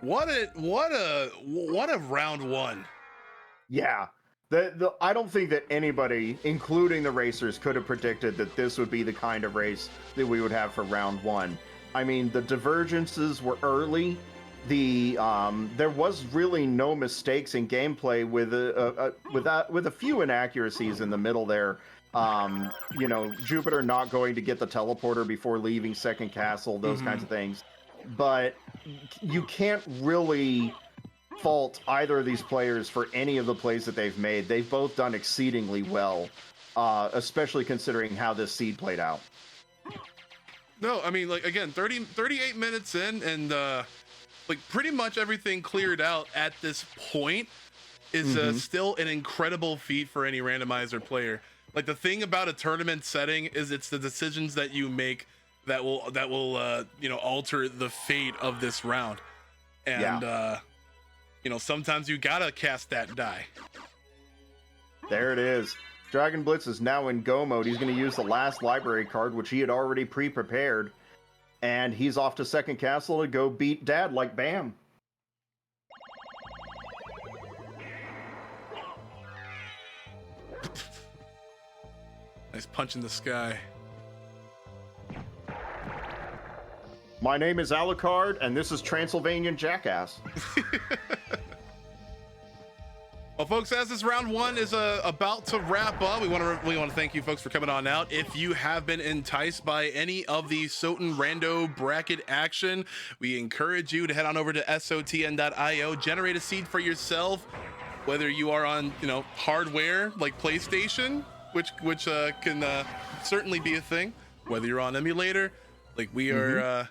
What a round one. Yeah. I don't think that anybody, including the racers, could have predicted that this would be the kind of race that we would have for round one. I mean, the divergences were early. There was really no mistakes in gameplay with a few inaccuracies in the middle there. Jupiter not going to get the teleporter before leaving Second Castle, those kinds of things. But you can't really fault either of these players for any of the plays that they've made. They've both done exceedingly well, especially considering how this seed played out. No, I mean, like, again, 38 minutes in, and pretty much everything cleared out at this point is still an incredible feat for any randomizer player. Like, the thing about a tournament setting is it's the decisions that you make that will alter the fate of this round. And sometimes you gotta cast that die. There it is. Dragon Blitz is now in go mode. He's going to use the last library card, which he had already pre-prepared. And he's off to Second Castle to go beat Dad like Bam. Nice punch in the sky. My name is Alucard, and this is Transylvanian Jackass. Well, folks, as this round one is about to wrap up, we want to thank you folks for coming on out. If you have been enticed by any of the SOTN rando bracket action, we encourage you to head on over to SOTN.io, generate a seed for yourself, whether you are on hardware like PlayStation which can certainly be a thing, whether you're on emulator. Like, we are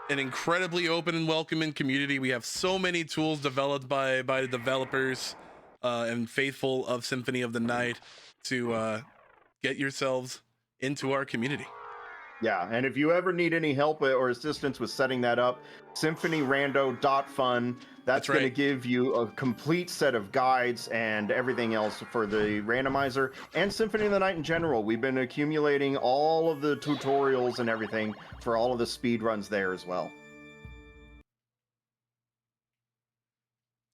an incredibly open and welcoming community. We have so many tools developed by the developers and faithful of Symphony of the Night to get yourselves into our community. Yeah, and if you ever need any help or assistance with setting that up, symphonyrando.fun. That's going to give you a complete set of guides and everything else for the randomizer and Symphony of the Night in general. We've been accumulating all of the tutorials and everything for all of the speed runs there as well.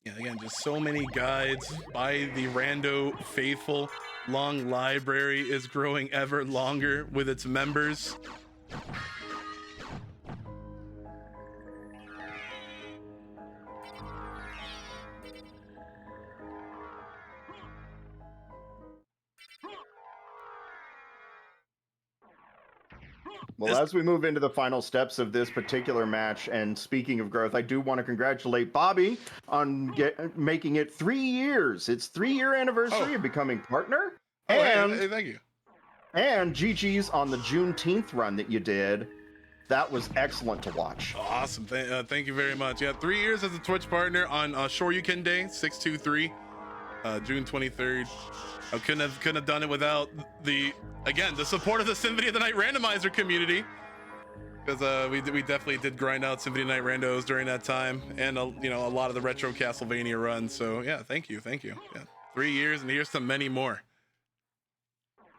Yeah, again, just so many guides by the Rando faithful. Long library is growing ever longer with its members. Well, as we move into the final steps of this particular match, and speaking of growth, I do want to congratulate Bobby on making it 3 years. It's 3-year anniversary of becoming partner. And hey, thank you. And GG's on the Juneteenth run that you did. That was excellent to watch. Awesome. Thank you very much. Yeah, 3 years as a Twitch partner on Shoryuken Day, 623, June 23rd. I couldn't have done it without the support of the Symphony of the Night randomizer community, because we definitely did grind out Symphony of the Night randos during that time, and a lot of the retro Castlevania runs. So yeah, thank you. Yeah, 3 years, and here's to many more.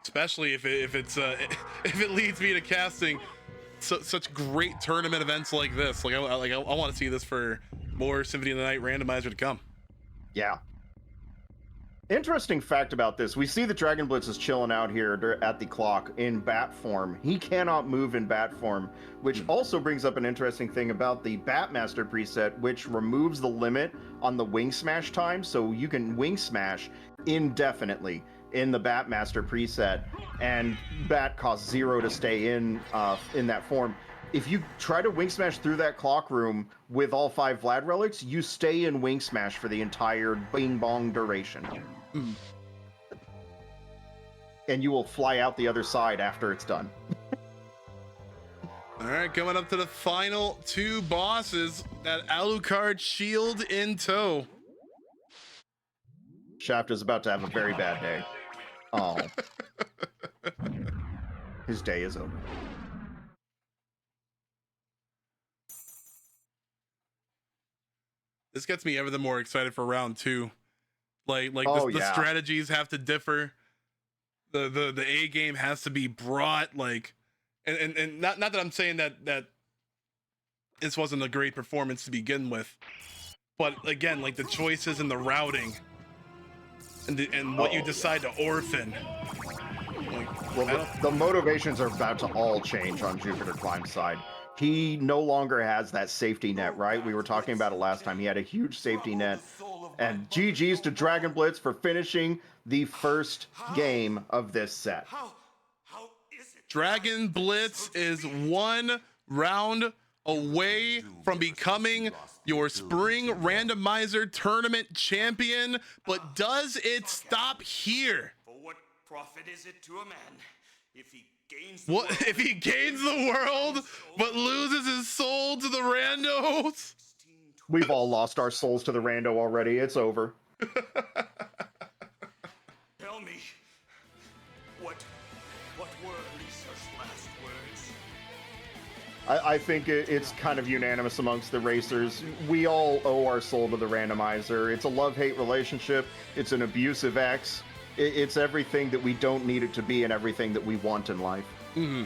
Especially if it leads me to casting such great tournament events like this. I want to see this for more Symphony of the Night randomizer to come. Yeah. Interesting fact about this, we see the Dragon Blitz is chilling out here at the clock in bat form. He cannot move in bat form, which also brings up an interesting thing about the Batmaster preset, which removes the limit on the wing smash time, so you can wing smash indefinitely in the Batmaster preset, and bat costs 0 to stay in that form. If you try to wing smash through that clock room with all 5 Vlad relics, you stay in wing smash for the entire bing bong duration. And you will fly out the other side after it's done. All right, coming up to the final 2 bosses, that Alucard shield in tow. Shaft is about to have a very bad day. Oh. His day is over. This gets me ever the more excited for round 2. The strategies have to differ. The A game has to be brought, and not that I'm saying that this wasn't a great performance to begin with, but again, the choices and the routing and what you decide to orphan. The motivations are about to all change on Jupiter Climb's side. He no longer has that safety net, right? We were talking about it last time. He had a huge safety net. And GG's to Dragon Blitz for finishing the first game of this set. Dragon Blitz is 1 round away from becoming your spring randomizer tournament champion, but does it stop here? For what profit is it to a man if he gains the world but loses his soul to the randos? We've all lost our souls to the rando already. It's over. Tell me, what were Lisa's last words? I think it's kind of unanimous amongst the racers. We all owe our soul to the randomizer. It's a love-hate relationship. It's an abusive ex. It's everything that we don't need it to be and everything that we want in life. Mm-hmm.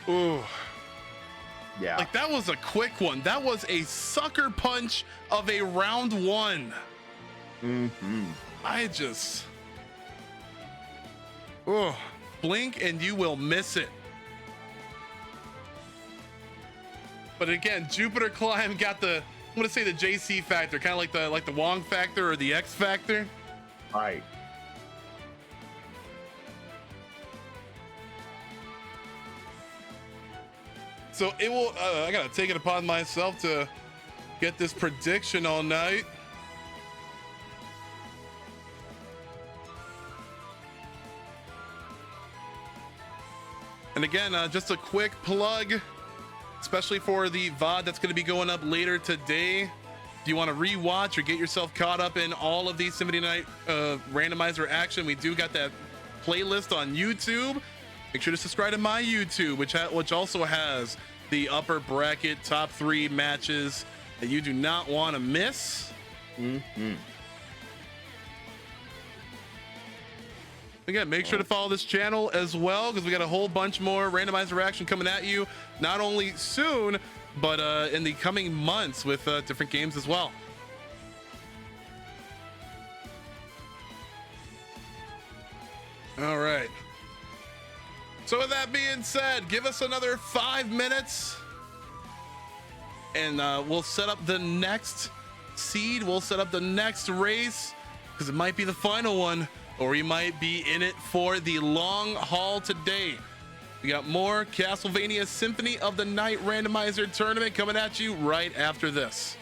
Ooh. Yeah. That was a quick one. That was a sucker punch of a round 1. Mm-hmm. Blink and you will miss it. But again, Jupiter Climb got I'm gonna say the JC factor, kind of like the Wong factor or the X factor. Right. So it will. I gotta take it upon myself to get this prediction all night. And again, just a quick plug, especially for the VOD that's going to be going up later today. If you want to rewatch or get yourself caught up in all of these Symphony Night randomizer action, we do got that playlist on YouTube. Make sure to subscribe to my YouTube, which also has the upper bracket top 3 matches that you do not want to miss. Again, make sure to follow this channel as well, because we got a whole bunch more randomizer action coming at you, not only soon, but in the coming months with different games as well. All right. So with that being said, give us another 5 minutes and we'll set up the next seed. We'll set up the next race, because it might be the final one, or you might be in it for the long haul today. We got more Castlevania Symphony of the Night randomizer tournament coming at you right after this.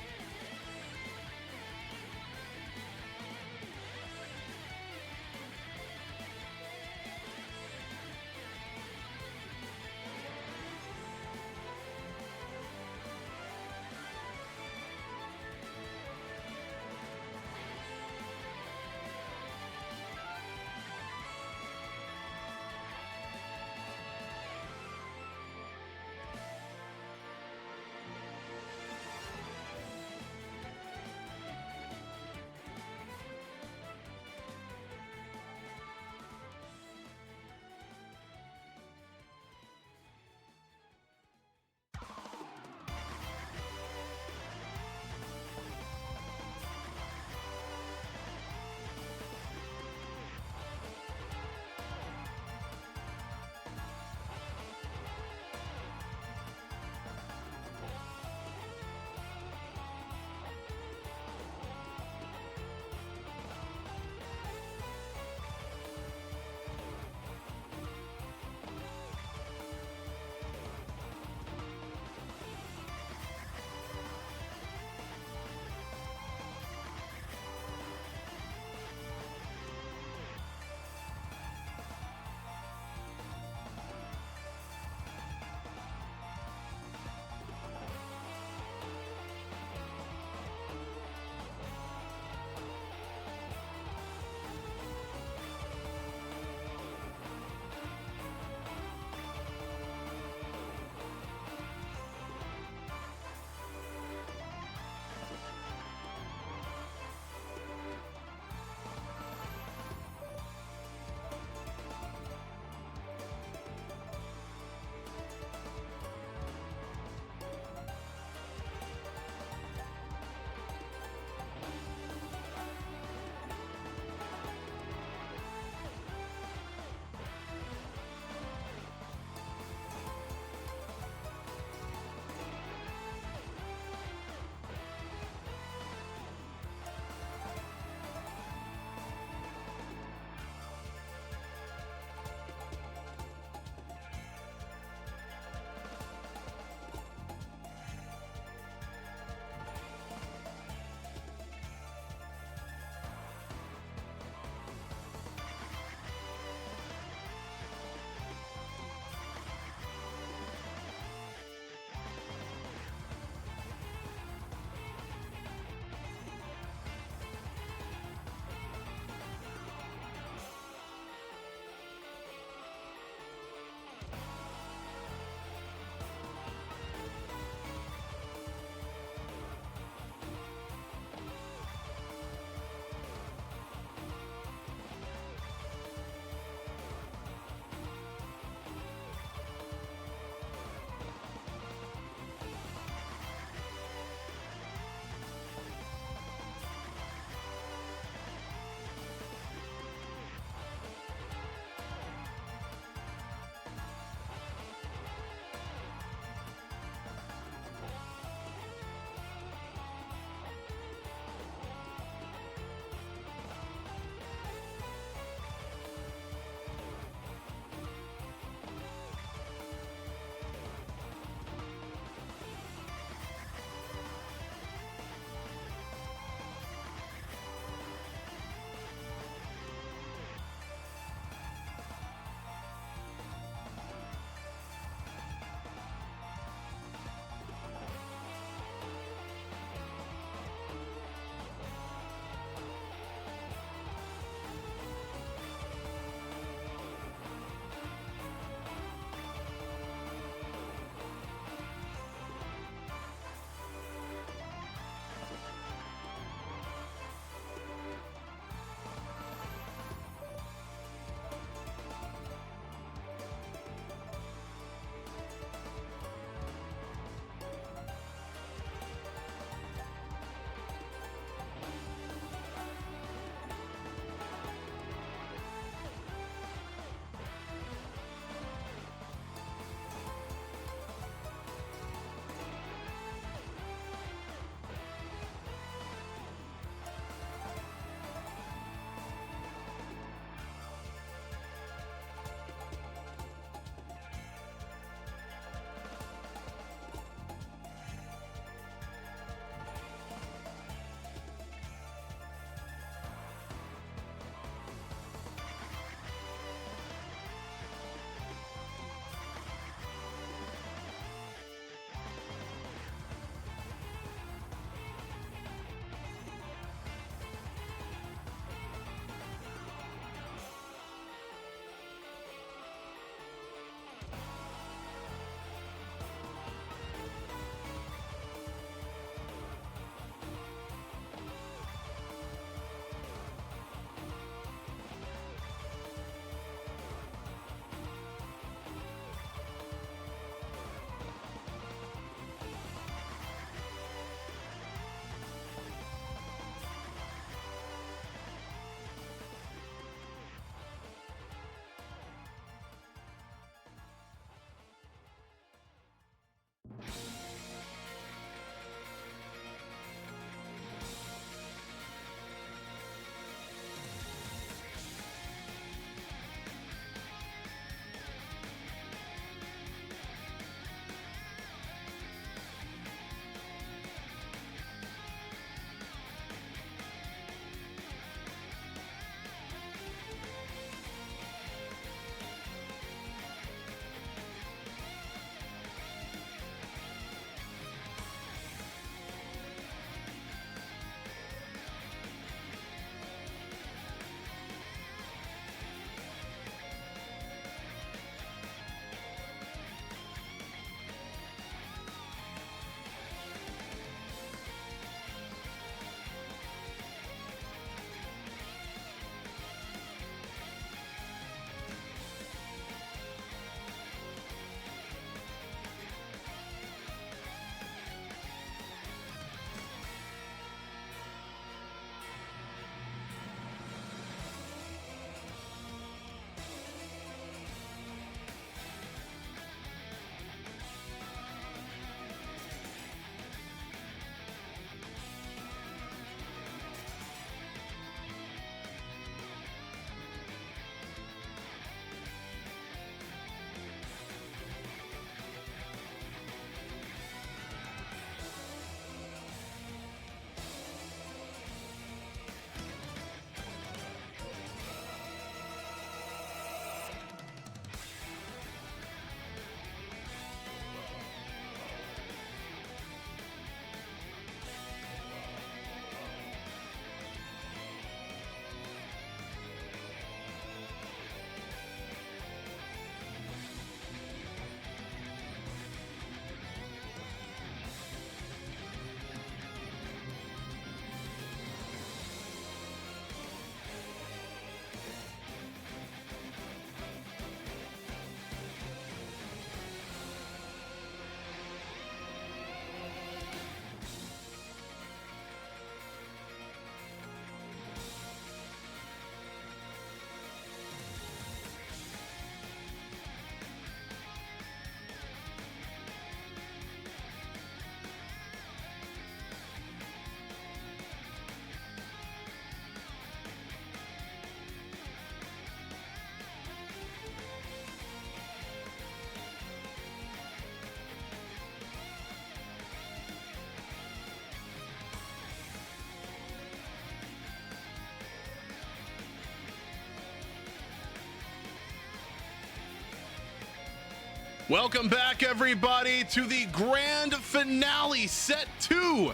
Welcome back, everybody, to the grand finale, set 2,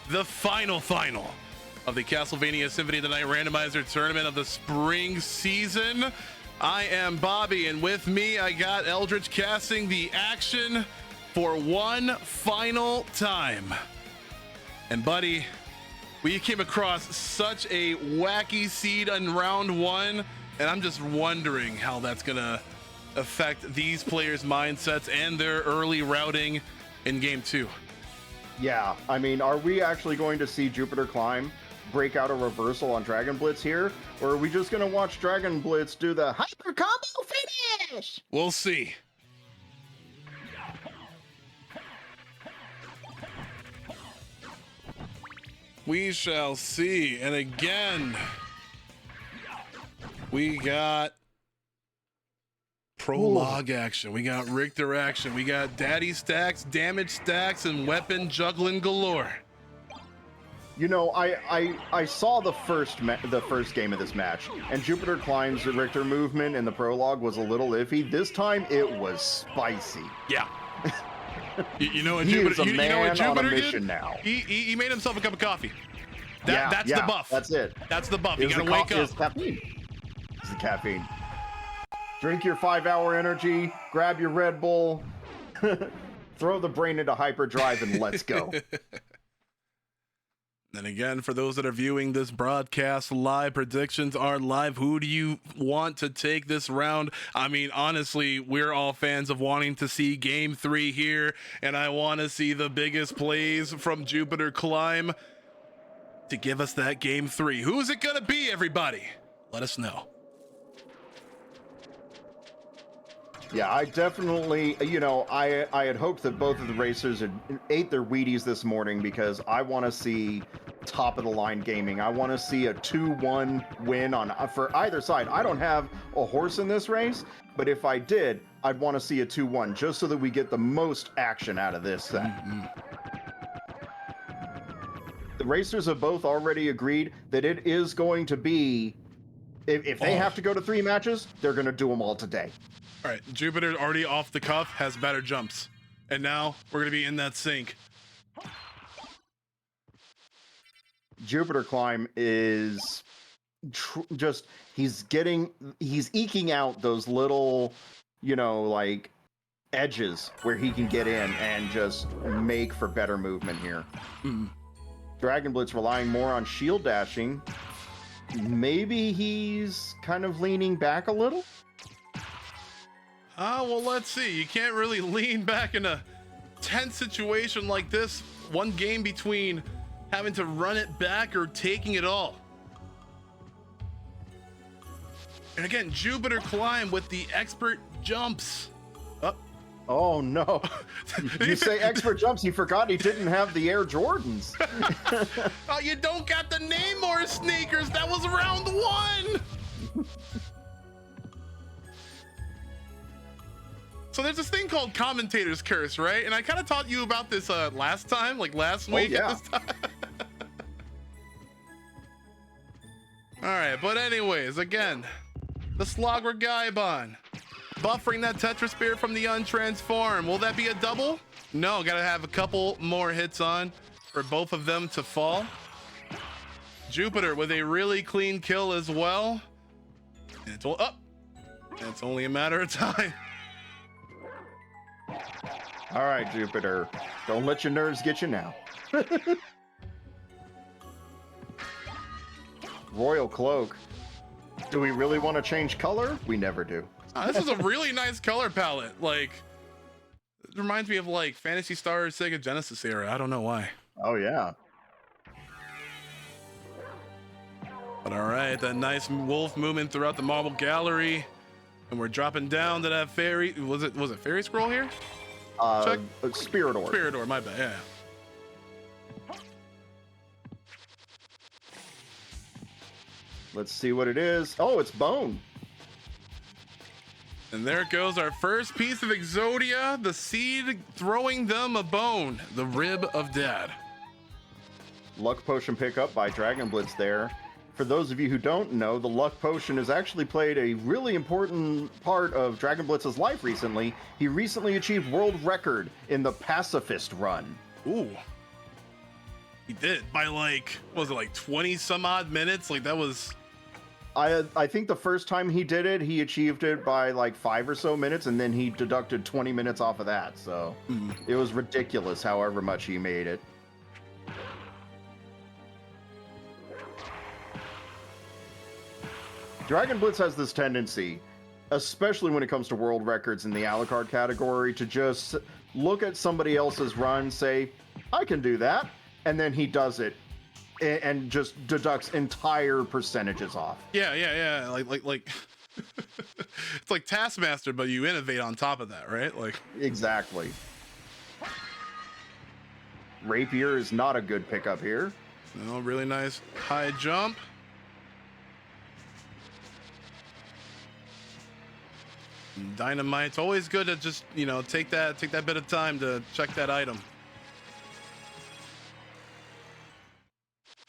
the final of the Castlevania Symphony of the Night Randomizer tournament of the spring season. I am Bobby, and with me, I got Eldritch casting the action for one final time. And buddy, we came across such a wacky seed in round 1, and I'm just wondering how that's gonna affect these players' mindsets and their early routing in game 2. Yeah, I mean, are we actually going to see Jupiter Climb break out a reversal on Dragon Blitz here? Or are we just going to watch Dragon Blitz do the hyper combo finish? We'll see. We shall see. And again, we got prologue action. We got Richter action. We got daddy stacks, damage stacks, and weapon juggling galore. You know, I saw the first game of this match, and Jupiter Climb's Richter movement in the prologue was a little iffy. This time, it was spicy. Yeah. You know what He Jupiter? is a You know man what Jupiter on a did? mission now. He made himself a cup of coffee. Yeah, That's the buff. That's it. That's the buff. You It's gotta the wake up. It's caffeine. It's the caffeine. Drink your 5-hour energy, grab your Red Bull, throw the brain into hyperdrive, and let's go. And again, for those that are viewing this broadcast live, predictions are live. Who do you want to take this round? I mean, honestly, we're all fans of wanting to see game 3 here, and I want to see the biggest plays from Jupiter Climb to give us that game 3. Who's it gonna be, everybody? Let us know. Yeah, I definitely, you know, I had hoped that both of the racers had ate their Wheaties this morning because I want to see top of the line gaming. I want to see a 2-1 win for either side. I don't have a horse in this race, but if I did, I'd want to see a 2-1 just so that we get the most action out of this thing. The racers have both already agreed that it is going to be, if they have to go to 3 matches, they're going to do them all today. All right, Jupiter already off the cuff has better jumps, and now we're gonna be in that sync. Jupiter Climb is he's eking out those little, you know, like edges where he can get in and just make for better movement here. Dragon Blitz relying more on shield dashing. Maybe he's kind of leaning back a little. Well, let's see. You can't really lean back in a tense situation like this. One game between having to run it back or taking it all. And again, Jupiter Climb with the expert jumps. Oh no. You say expert jumps, he forgot he didn't have the Air Jordans. Oh, you don't got the Namor sneakers. That was round 1. So there's this thing called commentator's curse, right? And I kind of taught you about this last time, like last week yeah. at this time. All right, but anyways, again, the Slogger Gaibon buffering that Tetra Spear from the Untransform. Will that be a double? No, gotta have a couple more hits on for both of them to fall. Jupiter with a really clean kill as well. And it's only a matter of time. All right, Jupiter. Don't let your nerves get you now. Royal Cloak. Do we really want to change color? We never do. This is a really nice color palette. Like, it reminds me of like Phantasy Star Sega Genesis era. I don't know why. Oh, yeah. But all right, that nice wolf movement throughout the marble gallery. And we're dropping down to that fairy. Was it fairy scroll here? Check. Spirit Orb. Spirit Orb, my bad, yeah. Let's see what it is. Oh, it's bone. And there goes our first piece of Exodia, the seed throwing them a bone, the rib of dad. Luck potion pickup by Dragon Blitz there. for those of you who don't know, the luck potion has actually played a really important part of Dragon Blitz's life recently. He recently achieved world record in the pacifist run. Ooh. He did by like, what was it, like 20 some odd minutes? Like that was... I think the first time he did it, he achieved it by like 5 or so minutes, and then he deducted 20 minutes off of that. So it was ridiculous however much he made it. Dragon Blitz has this tendency, especially when it comes to world records in the Alucard category, to just look at somebody else's run, say, I can do that, and then he does it and just deducts entire percentages off. Yeah. Like it's like Taskmaster, but you innovate on top of that, right? Like Exactly. Rapier is not a good pickup here. no, really nice high jump. Dynamite's always good to just, you know, take that bit of time to check that item.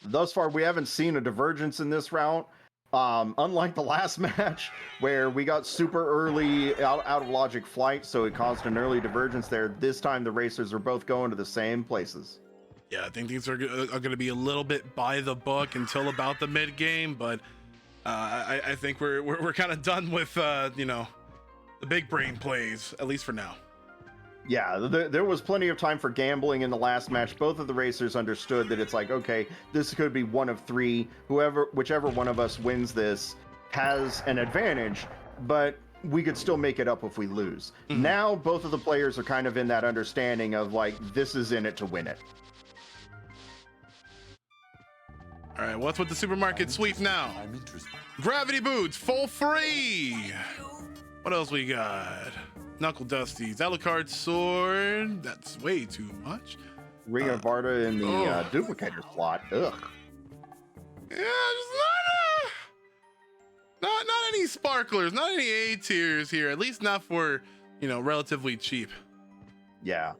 Thus far, we haven't seen a divergence in this route. Unlike the last match, where we got super early out of logic flight, so it caused an early divergence there. This time, the racers are both going to the same places. Yeah, I think things are going to be a little bit by the book until about the mid game, but I think we're kind of done with you know, the big brain plays, at least for now. Yeah, there was plenty of time for gambling in the last match. Both of the racers understood that it's like, okay, this could be one of three. Whichever one of us wins this has an advantage, but we could still make it up if we lose. Now, both of the players are kind of in that understanding of like, this is in it to win it. All right, what's with the supermarket sweep now? I'm interested. Gravity boots, full free. What else we got? Knuckle Dusties, Alucard sword. That's way too much. Ring of Varda in the duplicator slot. Ugh. Yeah, just not any sparklers, not any A tiers here. At least not for, you know, relatively cheap. Yeah.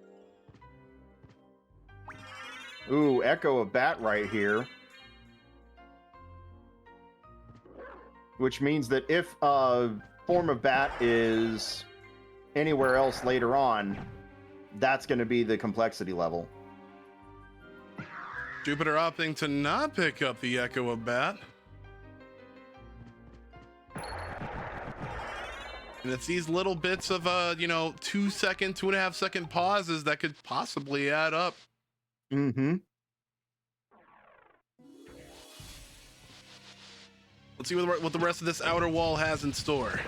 Ooh, Echo of Bat right here. Which means that if form of Bat is anywhere else later on, that's going to be the complexity level. Jupiter opting to not pick up the Echo of Bat. And it's these little bits of, you know, 2 second, 2.5 second pauses that could possibly add up. Mm-hmm. Let's see what the rest of this outer wall has in store.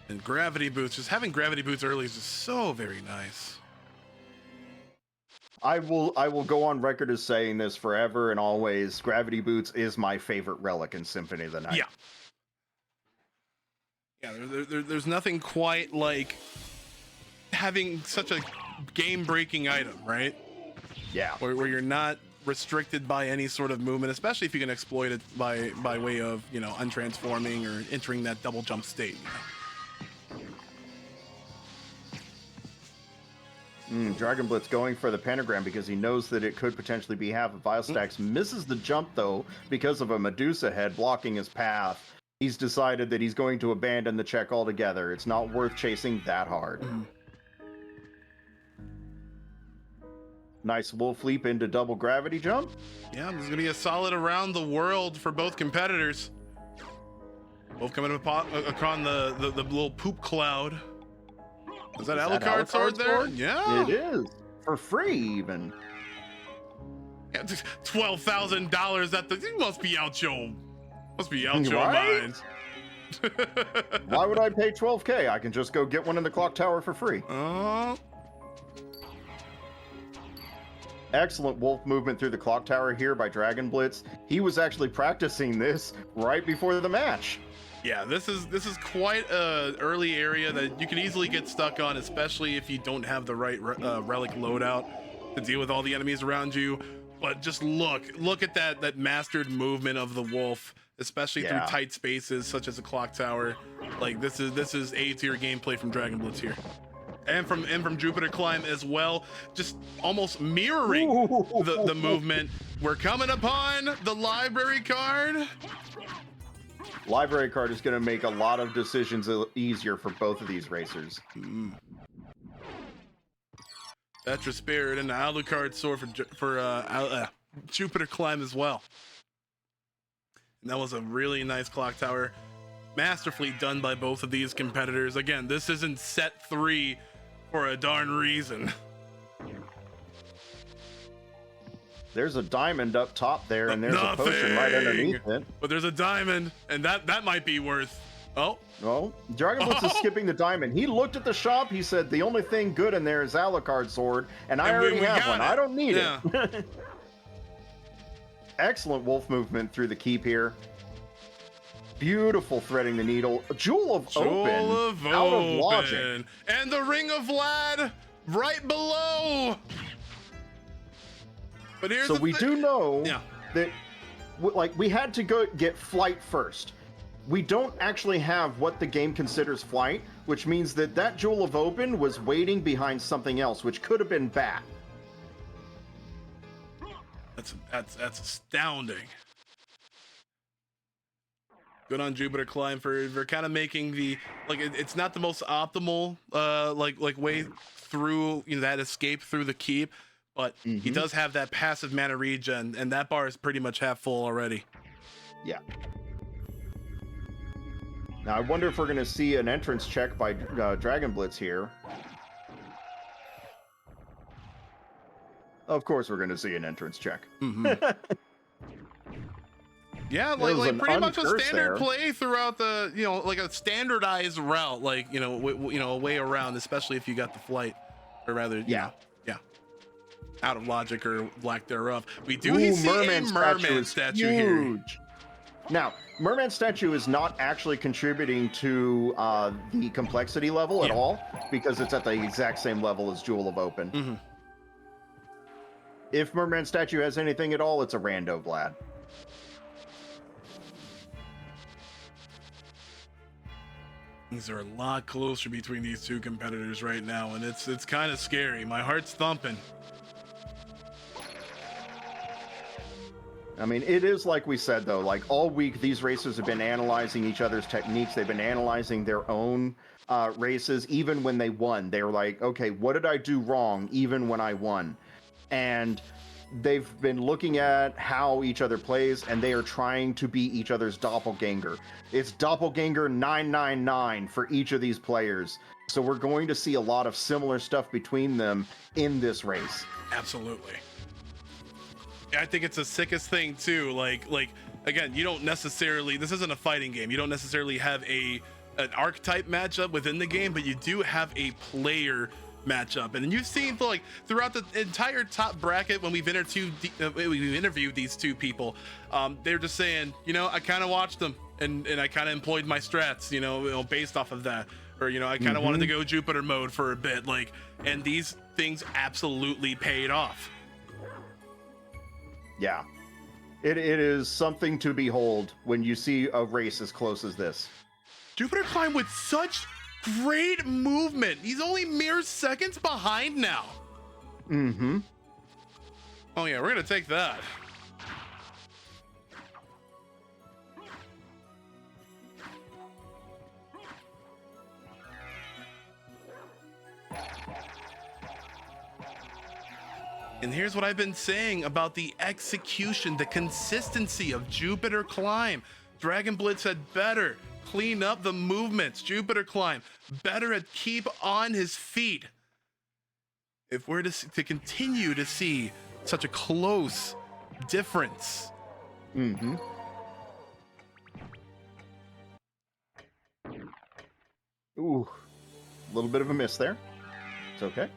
And gravity boots, just having gravity boots early is just so very nice. I will go on record as saying this forever and always. Gravity Boots is my favorite relic in Symphony of the Night. Yeah, there's nothing quite like having such a game-breaking item, right? Yeah. Where you're not restricted by any sort of movement, especially if you can exploit it by way of, you know, untransforming or entering that double jump state. You know? Dragon Blitz going for the pentagram because he knows that it could potentially be half of Vile Stacks. Misses the jump, though, because of a Medusa head blocking his path. He's decided that he's going to abandon the check altogether. It's not worth chasing that hard. Nice wolf leap into double gravity jump. Yeah, this is going to be a solid around the world for both competitors. Both coming upon the little poop cloud. Is that Alucard sword there? Yeah. It is. For free, even. Yeah, $12,000 at the... You must be out your Right? mind. Why would I pay $12K? I can just go get one in the clock tower for free. Excellent wolf movement through the clock tower here by Dragon Blitz. He was actually practicing this right before the match. Yeah, this is quite a early area that you can easily get stuck on, especially if you don't have the right relic loadout to deal with all the enemies around you. But just look at that mastered movement of the wolf, especially through tight spaces such as a clock tower. Like this is A tier gameplay from Dragon Blitz here. and from Jupiter Climb as well, just almost mirroring the movement. We're coming upon the library card. Library card is going to make a lot of decisions easier for both of these racers. Tetra Spirit and the Alucard sword for Jupiter Climb as well. And that was a really nice clock tower. Masterfully done by both of these competitors. Again, this isn't set 3 for a darn reason. There's a diamond up top there, and there's a potion right underneath it. But there's a diamond, and that might be worth. Oh. Well, Dragon Blitz is skipping the diamond. He looked at the shop. He said, the only thing good in there is Alucard sword, and I already have one. I don't need it. Excellent wolf movement through the keep here. Beautiful threading the needle. Jewel of Open. Out of logic. And the Ring of Vlad right below. But here's so we do know that we had to go get flight first. We don't actually have what the game considers flight, which means that Jewel of Open was waiting behind something else, which could have been Bat. That's astounding. Good on Jupiter Climb for kind of making the it's not the most optimal way through that escape through the keep, but he does have that passive mana regen, and that bar is pretty much half full already. Yeah. Now I wonder if we're going to see an entrance check by Dragon Blitz here. Of course we're going to see an entrance check. Yeah, like pretty much a standard play throughout the, like a standardized route, a way around, especially if you got the flight, or rather, out of logic or lack thereof. We do see a merman statue here. Now, merman statue is not actually contributing to the complexity level at all, because it's at the exact same level as Jewel of Open. If merman statue has anything at all, it's a rando Vlad. Things are a lot closer between these two competitors right now, and it's kind of scary. My heart's thumping. I mean, it is like we said, though, like all week, these racers have been analyzing each other's techniques. They've been analyzing their own races. Even when they won, they were like, okay, what did I do wrong even when I won? And they've been looking at how each other plays, and they are trying to be each other's doppelganger. It's doppelganger 999 for each of these players. So we're going to see a lot of similar stuff between them in this race. Absolutely. I think it's the sickest thing too. Like again, you don't necessarily, this isn't a fighting game. You don't necessarily have an archetype matchup within the game, but you do have a player matchup. And you've seen throughout the entire top bracket when we've interviewed these two people, they're just saying, I kind of watched them and I kind of employed my strats, based off of that, or I kind of wanted to go Jupiter mode for a bit, and these things absolutely paid off. Yeah, it is something to behold when you see a race as close as this. Jupiter Climb with such great movement. He's only mere seconds behind now. Oh yeah, we're gonna take that. And here's what I've been saying about the execution, the consistency of Jupiter Climb. Dragon Blitz had better clean up the movements. Jupiter Climb better at keep on his feet. If we're to continue to see such a close difference. Ooh, a little bit of a miss there. It's okay.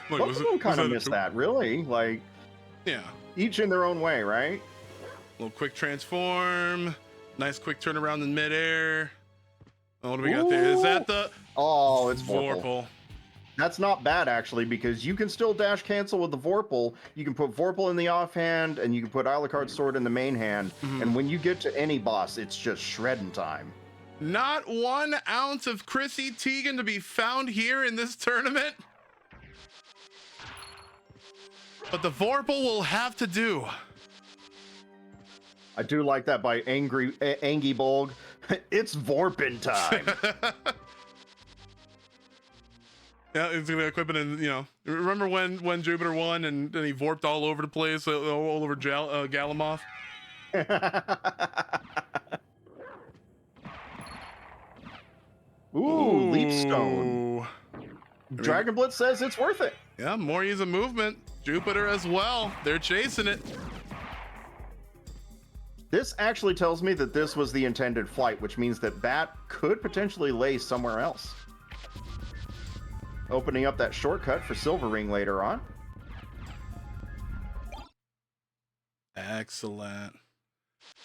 Both of them kind of missed that, really. Yeah. Each in their own way, right? Little quick transform. Nice quick turnaround in midair. Oh, what do we got there? Is that the... Oh, it's Vorpal. That's not bad, actually, because you can still dash cancel with the Vorpal. You can put Vorpal in the offhand, and you can put Alucard sword in the main hand. And when you get to any boss, it's just shredding time. Not 1 ounce of Chrissy Teigen to be found here in this tournament. But the Vorpal will have to do. I do like that by Angie Bolg. It's Vorpin time. Yeah, it's gonna equip it in, you know. Remember when Jupiter won and he vorped all over the place, all over Galamoth? Ooh, Leapstone. Dragon Blitz says it's worth it. Yeah, more use of movement. Jupiter as well. They're chasing it. This actually tells me that this was the intended flight, which means that Bat could potentially lay somewhere else. Opening up that shortcut for Silver Ring later on. Excellent.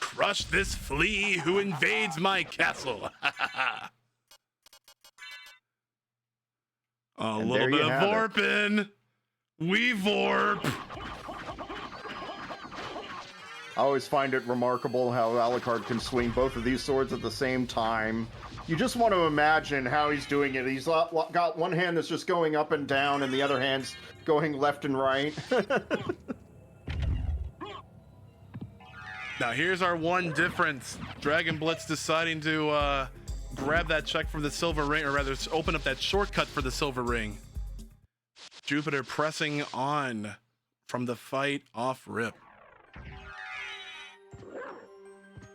Crush this flea who invades my castle. A little bit of Vorpin. We Vorp. I always find it remarkable how Alucard can swing both of these swords at the same time. You just want to imagine how he's doing it. He's got one hand that's just going up and down, and the other hand's going left and right. Now here's our one difference. Dragon Blitz deciding to grab that check for the Silver Ring, or rather open up that shortcut for the Silver Ring. Jupiter pressing on from the fight off rip.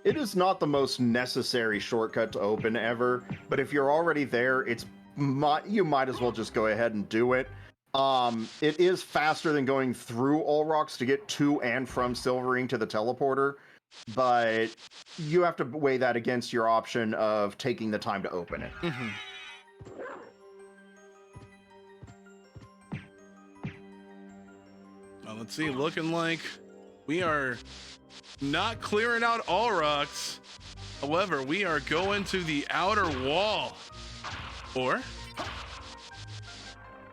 It is not the most necessary shortcut to open ever, but if you're already there, you might as well just go ahead and do it. It is faster than going through all rocks to get to and from Silver Ring to the teleporter, but you have to weigh that against your option of taking the time to open it. Mm-hmm. Well, let's see, looking like we are not clearing out all rocks. However, we are going to the outer wall. Or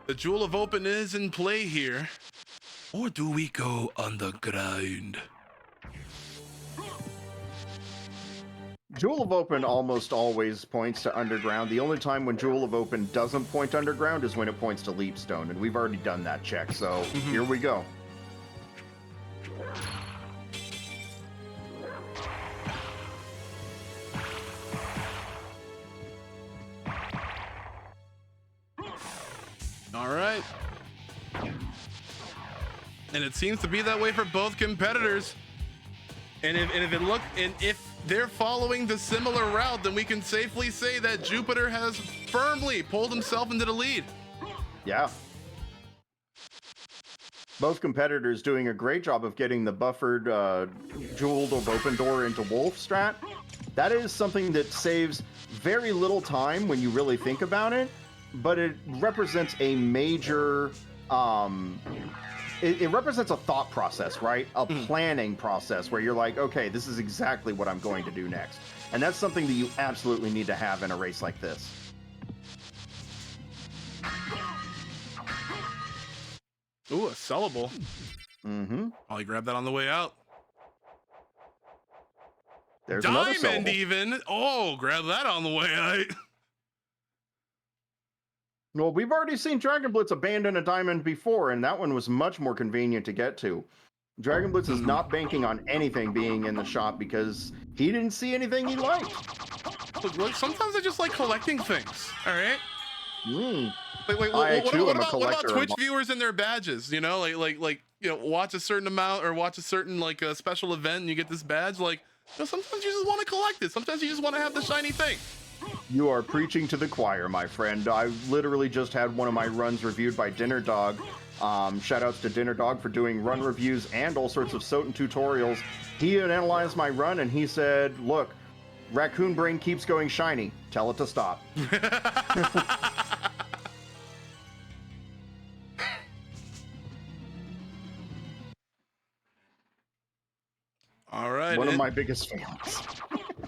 the Jewel of Open is in play here. Or do we go underground? Jewel of Open almost always points to underground. The only time when Jewel of Open doesn't point underground is when it points to Leapstone, and we've already done that check, so here we go. All right. And it seems to be that way for both competitors. And if they're following the similar route, then we can safely say that Jupiter has firmly pulled himself into the lead. Yeah. Both competitors doing a great job of getting the buffered Jeweled of Open Door into Wolf strat. That is something that saves very little time when you really think about it, but it represents a major it represents a thought process, right? A planning process where you're like, okay, this is exactly what I'm going to do next. And that's something that you absolutely need to have in a race like this. Ooh, a sellable. Mm-hmm. I'll grab that on the way out. There's another Diamond sellable. even. Oh, grab that on the way out. Well, we've already seen Dragon Blitz abandon a diamond before, and that one was much more convenient to get to. Dragon Blitz is not banking on anything being in the shop because he didn't see anything he liked. Look, sometimes I just like collecting things. All right. What about Twitch viewers and their badges? You know, like you know, watch a certain amount or watch a certain a special event and you get this badge. Like, you know, sometimes you just want to collect it. Sometimes you just want to have the shiny thing. You are preaching to the choir, my friend. I literally just had one of my runs reviewed by Dinner Dog. Shout outs to Dinner Dog for doing run reviews and all sorts of SOTN tutorials. He had analyzed my run and he said, look, Raccoon Brain keeps going shiny. Tell it to stop. All right. One of my biggest failings.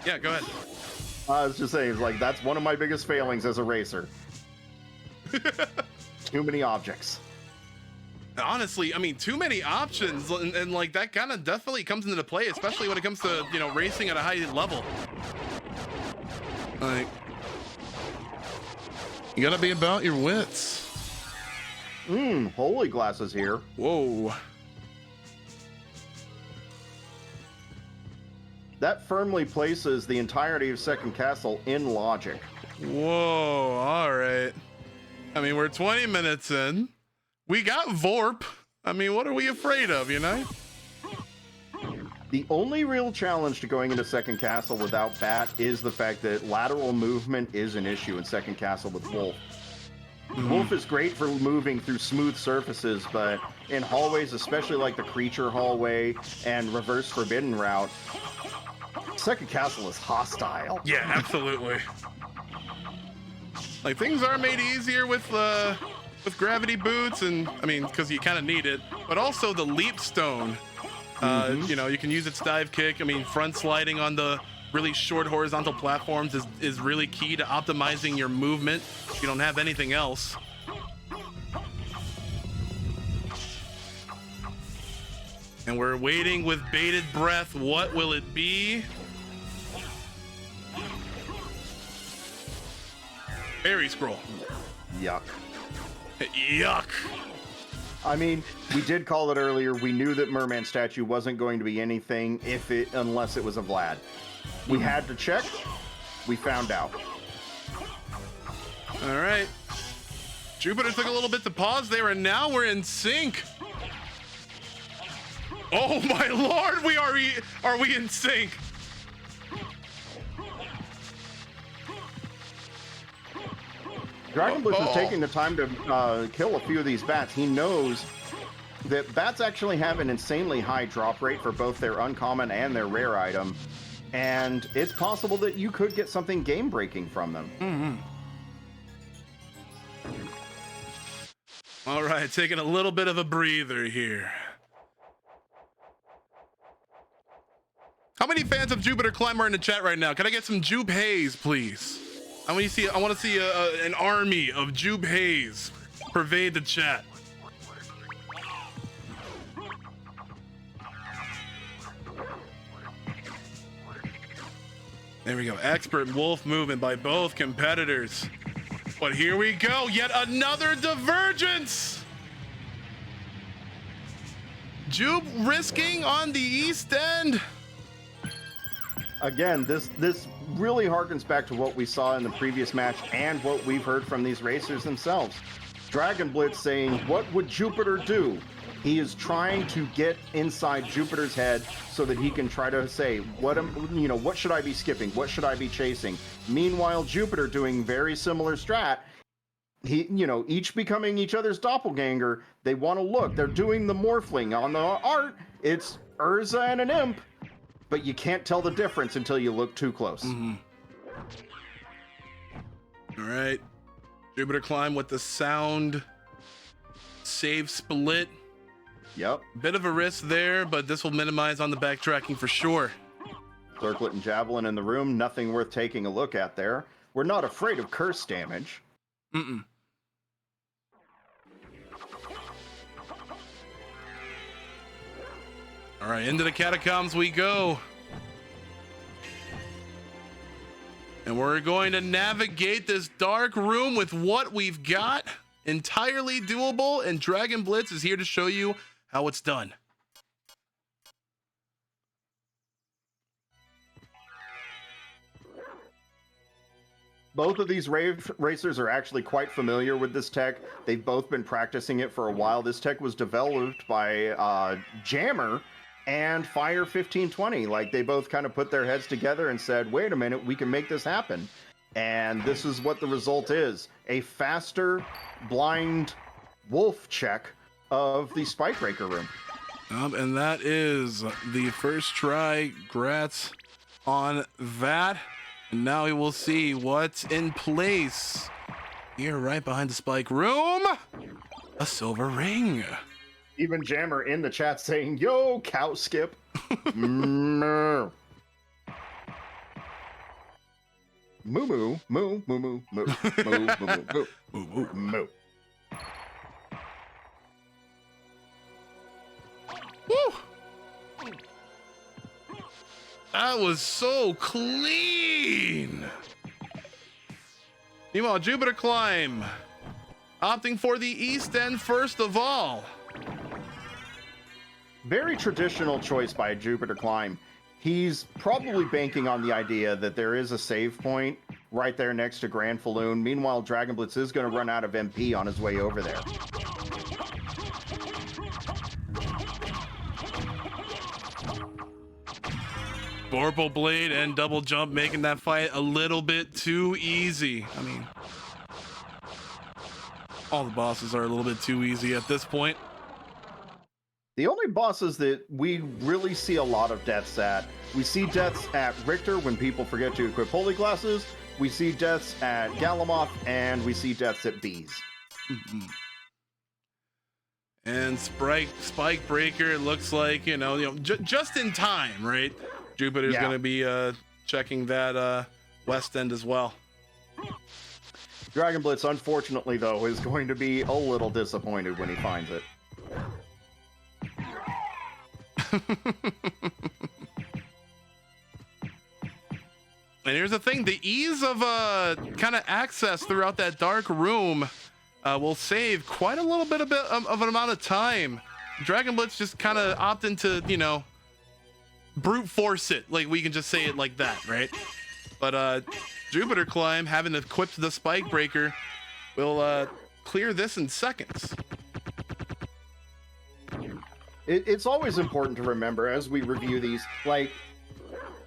Yeah, go ahead. I was just saying, like, that's one of my biggest failings as a racer. Too many objects. Honestly, I mean, too many options, and like that kind of definitely comes into play, especially when it comes to, you know, racing at a high level. Like, you gotta be about your wits. Holy glasses here. Whoa. That firmly places the entirety of Second Castle in logic. Whoa, all right. I mean, we're 20 minutes in. We got Vorp. I mean, what are we afraid of, you know? The only real challenge to going into Second Castle without Bat is the fact that lateral movement is an issue in Second Castle with Wolf. Wolf is great for moving through smooth surfaces, but in hallways, especially like the creature hallway and reverse forbidden route, Second Castle is hostile. Yeah, absolutely. Like, things are made easier with gravity boots, and I mean, because you kind of need it, but also the leap stone. You know, you can use its dive kick. I mean, front sliding on the really short horizontal platforms is really key to optimizing your movement. You don't have anything else. And we're waiting with bated breath. What will it be? Fairy scroll. Yuck. Yuck. I mean, we did call it earlier. We knew that Merman statue wasn't going to be anything unless it was a Vlad. We had to check. We found out. All right. Jupiter took a little bit to pause there, and now we're in sync. Oh my lord, are we in sync? Dragon Blitz is taking the time to kill a few of these bats. He knows that bats actually have an insanely high drop rate for both their uncommon and their rare item, and it's possible that you could get something game-breaking from them. All right, taking a little bit of a breather here. How many fans of Jupiter Climber in the chat right now? Can I get some Jupe Haze, please? I want to see an army of Jupe Haze pervade the chat. There we go. Expert wolf movement by both competitors. But here we go. Yet another divergence. Jupe risking on the east end. Again, this really harkens back to what we saw in the previous match and what we've heard from these racers themselves. Dragon Blitz saying, what would Jupiter do? He is trying to get inside Jupiter's head so that he can try to say, what should I be skipping? What should I be chasing? Meanwhile, Jupiter doing very similar strat. Each becoming each other's doppelganger. They want to look. They're doing the morphling. On the art, it's Urza and an imp. But you can't tell the difference until you look too close. All right. Jupiter Climb with the sound save split. Yep. Bit of a risk there, but this will minimize on the backtracking for sure. Circlet and Javelin in the room. Nothing worth taking a look at there. We're not afraid of curse damage. All right, into the catacombs we go. And we're going to navigate this dark room with what we've got. Entirely doable, and Dragon Blitz is here to show you how it's done. Both of these racers are actually quite familiar with this tech. They've both been practicing it for a while. This tech was developed by Jammer and Fire 1520. Like, they both kind of put their heads together and said, wait a minute, we can make this happen. And this is what the result is. A faster blind wolf check of the Spike Breaker room. And that is the first try. Grats on that. And now we will see what's in place. Here, right behind the spike room, a silver ring. Even Jammer in the chat saying, yo, cow skip. Moo moo, moo, moo, moo, moo, moo, moo, moo, moo, moo. Woo! That was so clean. Meanwhile, Jupiter Climb opting for the East End first of all. Very traditional choice by Jupiter Climb. He's probably banking on the idea that there is a save point right there next to Grand Falloon. Meanwhile, Dragon Blitz is going to run out of MP on his way over there. Vorpal Blade and double jump making that fight a little bit too easy. I mean, all the bosses are a little bit too easy at this point. The only bosses that we really see a lot of deaths at, we see deaths at Richter when people forget to equip holy glasses, we see deaths at Galamoth, and we see deaths at Bees. Mm-hmm. And Spike Breaker looks like, just in time, right? Jupiter's going to be checking that West End as well. Dragon Blitz, unfortunately, though, is going to be a little disappointed when he finds it. And here's the thing, the ease of kind of access throughout that dark room will save quite a little bit of an amount of time. Dragon Blitz just kind of opt into, brute force it, like we can just say it like that, right? But Jupiter Climb, having equipped the Spike Breaker, will clear this in seconds. It's always important to remember as we review these, like,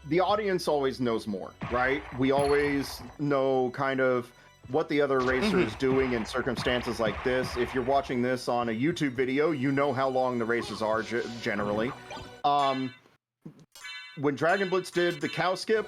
the audience always knows more, right? We always know kind of what the other racer is doing in circumstances like this. If you're watching this on a YouTube video, you know how long the races are generally. When Dragon Blitz did the cow skip,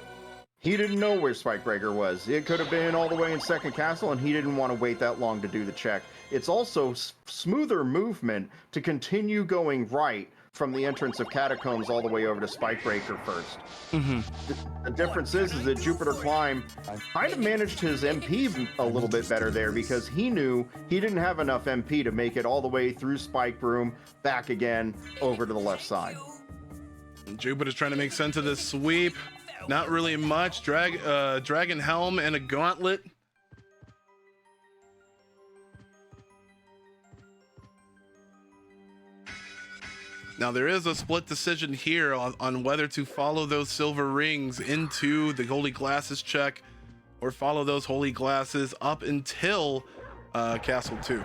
he didn't know where Spike Breaker was. It could have been all the way in second castle, and he didn't want to wait that long to do the check. It's also smoother movement to continue going right from the entrance of Catacombs all the way over to Spike Breaker first. The difference is that Jupiter Climb kind of managed his MP a little bit better there because he knew he didn't have enough MP to make it all the way through Spike Room, back again, over to the left side. Jupiter's trying to make sense of this sweep. Not really much. Dragon Helm and a Gauntlet. Now there is a split decision here on whether to follow those silver rings into the Holy Glasses check or follow those Holy Glasses up until Castle 2.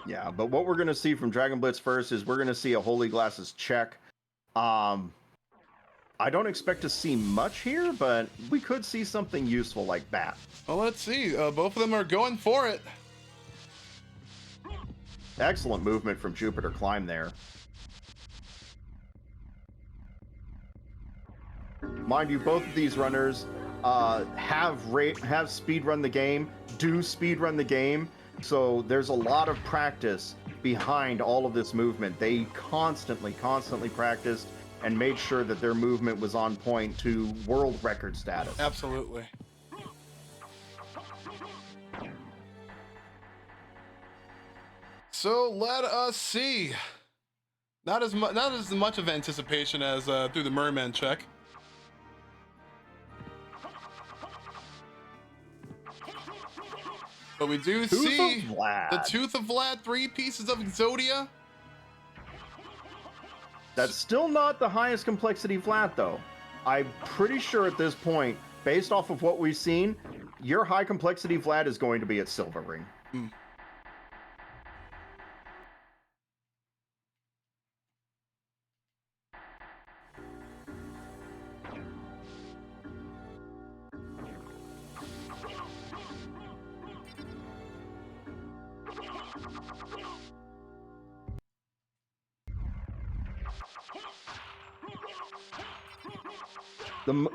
Yeah, but what we're going to see from Dragon Blitz first is we're going to see a Holy Glasses check. I don't expect to see much here, but we could see something useful like that. Well, let's see. Both of them are going for it. Excellent movement from Jupiter Climb there. Mind you, both of these runners have speedrun the game, do speedrun the game, so there's a lot of practice behind all of this movement. They constantly practiced and made sure that their movement was on point to world record status. Absolutely. So let us see. Not as much of anticipation as through the Merman check. But we do see the Tooth of Vlad, 3 pieces of Exodia. That's still not the highest complexity Vlad, though. I'm pretty sure at this point, based off of what we've seen, your high complexity Vlad is going to be at Silver Ring.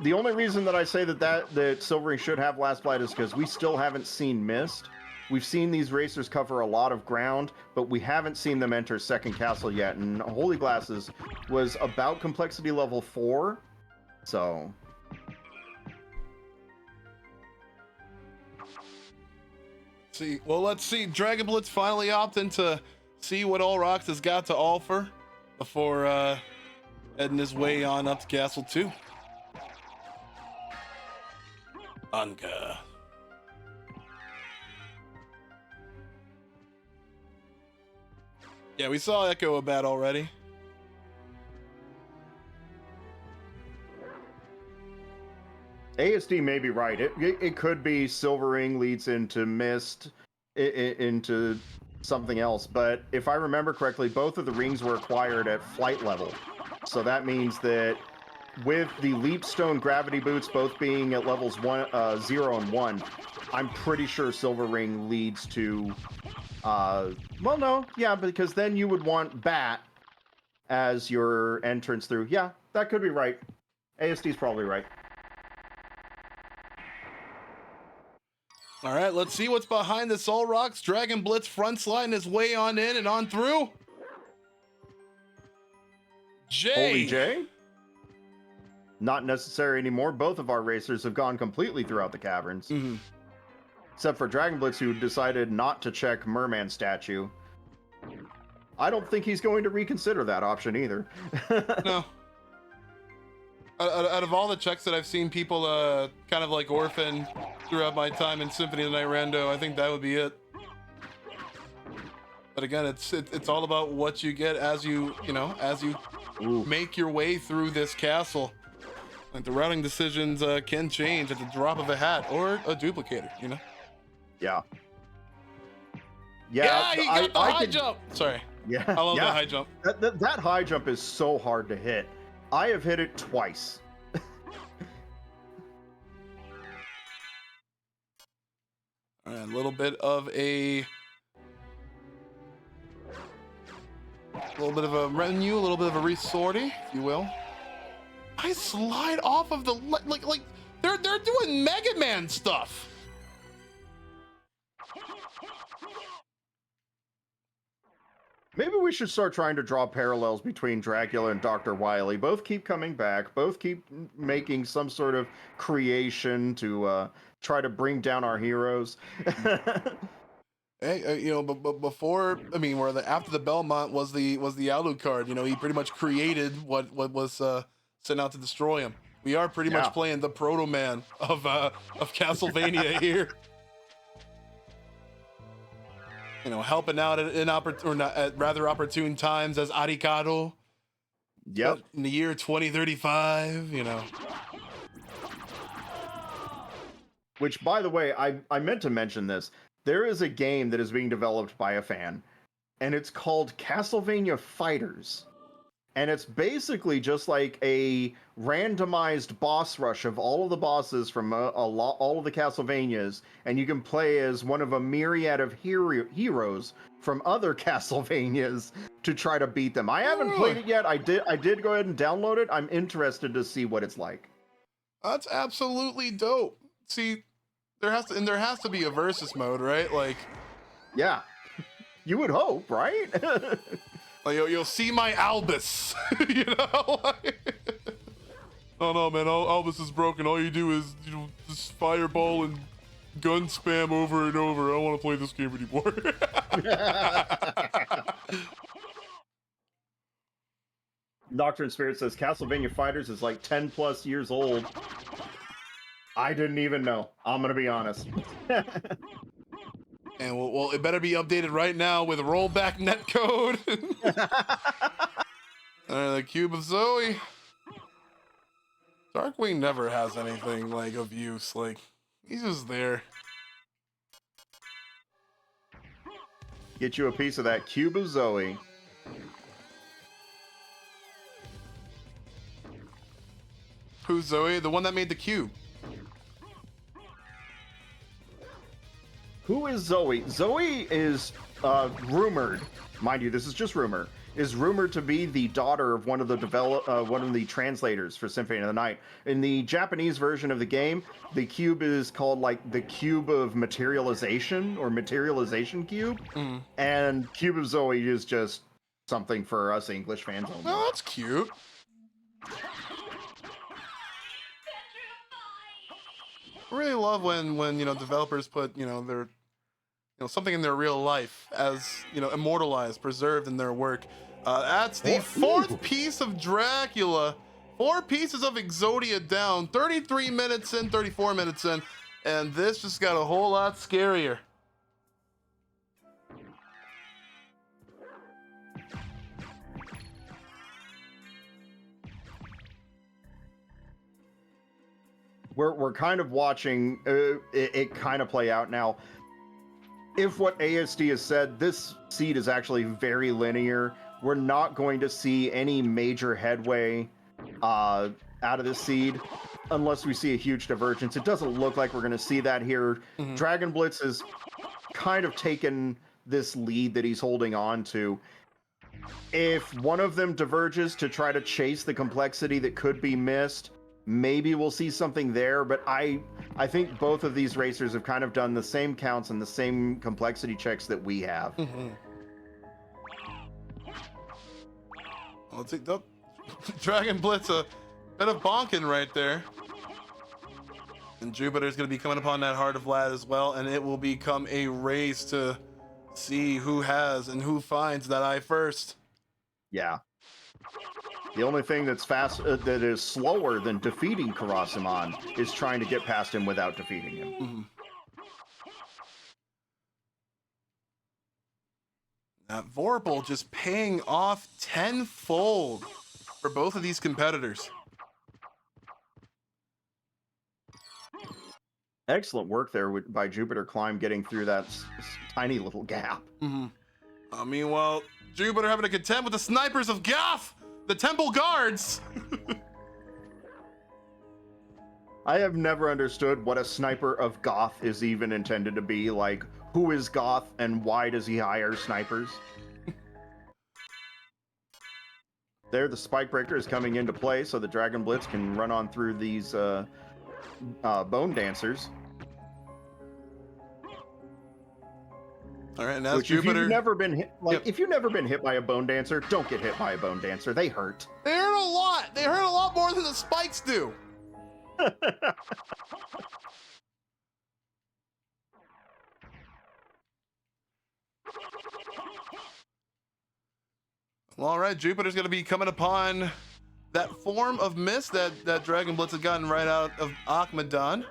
The only reason that I say that Silver Ring should have Last Flight is because we still haven't seen Mist. We've seen these racers cover a lot of ground, but we haven't seen them enter Second Castle yet. And Holy Glasses was about complexity level 4, so... Let's see. Dragon Blitz finally opting to see what All Rocks has got to offer before heading his way on up to Castle 2. Anka. Yeah, we saw Echo of Bat already. ASD may be right. It could be Silver Ring leads into Mist, into something else. But if I remember correctly, both of the rings were acquired at flight level. So that means that with the Leapstone Gravity Boots both being at levels 0 and 1, I'm pretty sure Silver Ring leads to... well, no. Yeah, because then you would want Bat as your entrance through. Yeah, that could be right. ASD's probably right. All right, let's see what's behind the Soul Rocks. Dragon Blitz front sliding his way on in and on through. Holy J? Not necessary anymore. Both of our racers have gone completely throughout the caverns. Mm-hmm. Except for Dragon Blitz, who decided not to check Merman statue. I don't think he's going to reconsider that option either. No. Out of all the checks that I've seen people kind of like orphan throughout my time in Symphony of the Night Rando, I think that would be it. But again, it's all about what you get as you make your way through this castle. Like the routing decisions can change at the drop of a hat or a duplicator, you know? Yeah. Yeah, he got the high jump. Sorry. Yeah. I love that high jump. That high jump is so hard to hit. I have hit it twice. All right, a little bit of a retinue, a little bit of a resortie, if you will. I slide off of the like they're doing Mega Man stuff. Maybe we should start trying to draw parallels between Dracula and Dr. Wily. Both keep coming back. Both keep making some sort of creation to try to bring down our heroes. Hey, but before, I mean, after the Belmont was the Alucard. You know, he pretty much created what was sent out to destroy him. We are pretty much playing the Proto Man of Castlevania here. You know, helping out at rather opportune times as Arikado. Yep. In the year 2035, you know. Which, by the way, I meant to mention this. There is a game that is being developed by a fan, and it's called Castlevania Fighters. And it's basically just like a randomized boss rush of all of the bosses from all of the Castlevanias, and you can play as one of a myriad of heroes from other Castlevanias to try to beat them. I haven't played it yet. I did go ahead and download it. I'm interested to see what it's like. That's absolutely dope. See, there has to be a versus mode, right? Like, yeah, you would hope, right? Like, you'll see my Albus, you know? Oh no, man, Albus is broken. All you do is, just fireball and gun spam over and over. I don't want to play this game anymore. Nocturne Spirit says Castlevania Fighters is like 10 plus years old. I didn't even know. I'm gonna be honest. And well, it better be updated right now with rollback netcode. The Cube of Zoe. Darkwing never has anything like of use. Like, he's just there. Get you a piece of that Cube of Zoe. Who's Zoe? The one that made the cube. Who is Zoe? Zoe is rumored, mind you, this is just rumor, is rumored to be the daughter of one of the translators for Symphony of the Night. In the Japanese version of the game, the cube is called like the Cube of Materialization or Materialization Cube, and Cube of Zoe is just something for us English fans only. Oh, that's cute. I really love when developers put their something in their real life as immortalized, preserved in their work. That's the fourth piece of Dracula. 4 pieces of Exodia down. 33 minutes in, 34 minutes in, and this just got a whole lot scarier. we're kind of watching it kind of play out now. If what ASD has said, this seed is actually very linear. We're not going to see any major headway out of this seed unless we see a huge divergence. It doesn't look like we're going to see that here. Dragon Blitz has kind of taken this lead that he's holding on to. If one of them diverges to try to chase the complexity that could be missed, maybe we'll see something there, but I think both of these racers have kind of done the same counts and the same complexity checks that we have. I'll take the Dragon Blitz, a bit of bonking right there. And Jupiter's going to be coming upon that Heart of Vlad as well, and it will become a race to see who has and who finds that eye first. Yeah. The only thing that's that is slower than defeating Karasimon is trying to get past him without defeating him. That Vorpal just paying off tenfold for both of these competitors. Excellent work there by Jupiter Climb getting through that tiny little gap. Meanwhile, Jupiter having to contend with the snipers of Goth, the temple guards. I have never understood what a sniper of Goth is even intended to be. Like, who is Goth and why does he hire snipers? There, the Spike Breaker is coming into play so the Dragon Blitz can run on through these Bone Dancers. All right, now Which, Jupiter. if you've never been hit, if you've never been hit by a Bone Dancer, don't get hit by a Bone Dancer. They hurt. They hurt a lot. They hurt a lot more than the spikes do. Well, all right, Jupiter's going to be coming upon that form of mist that Dragon Blitz had gotten right out of Akmadon.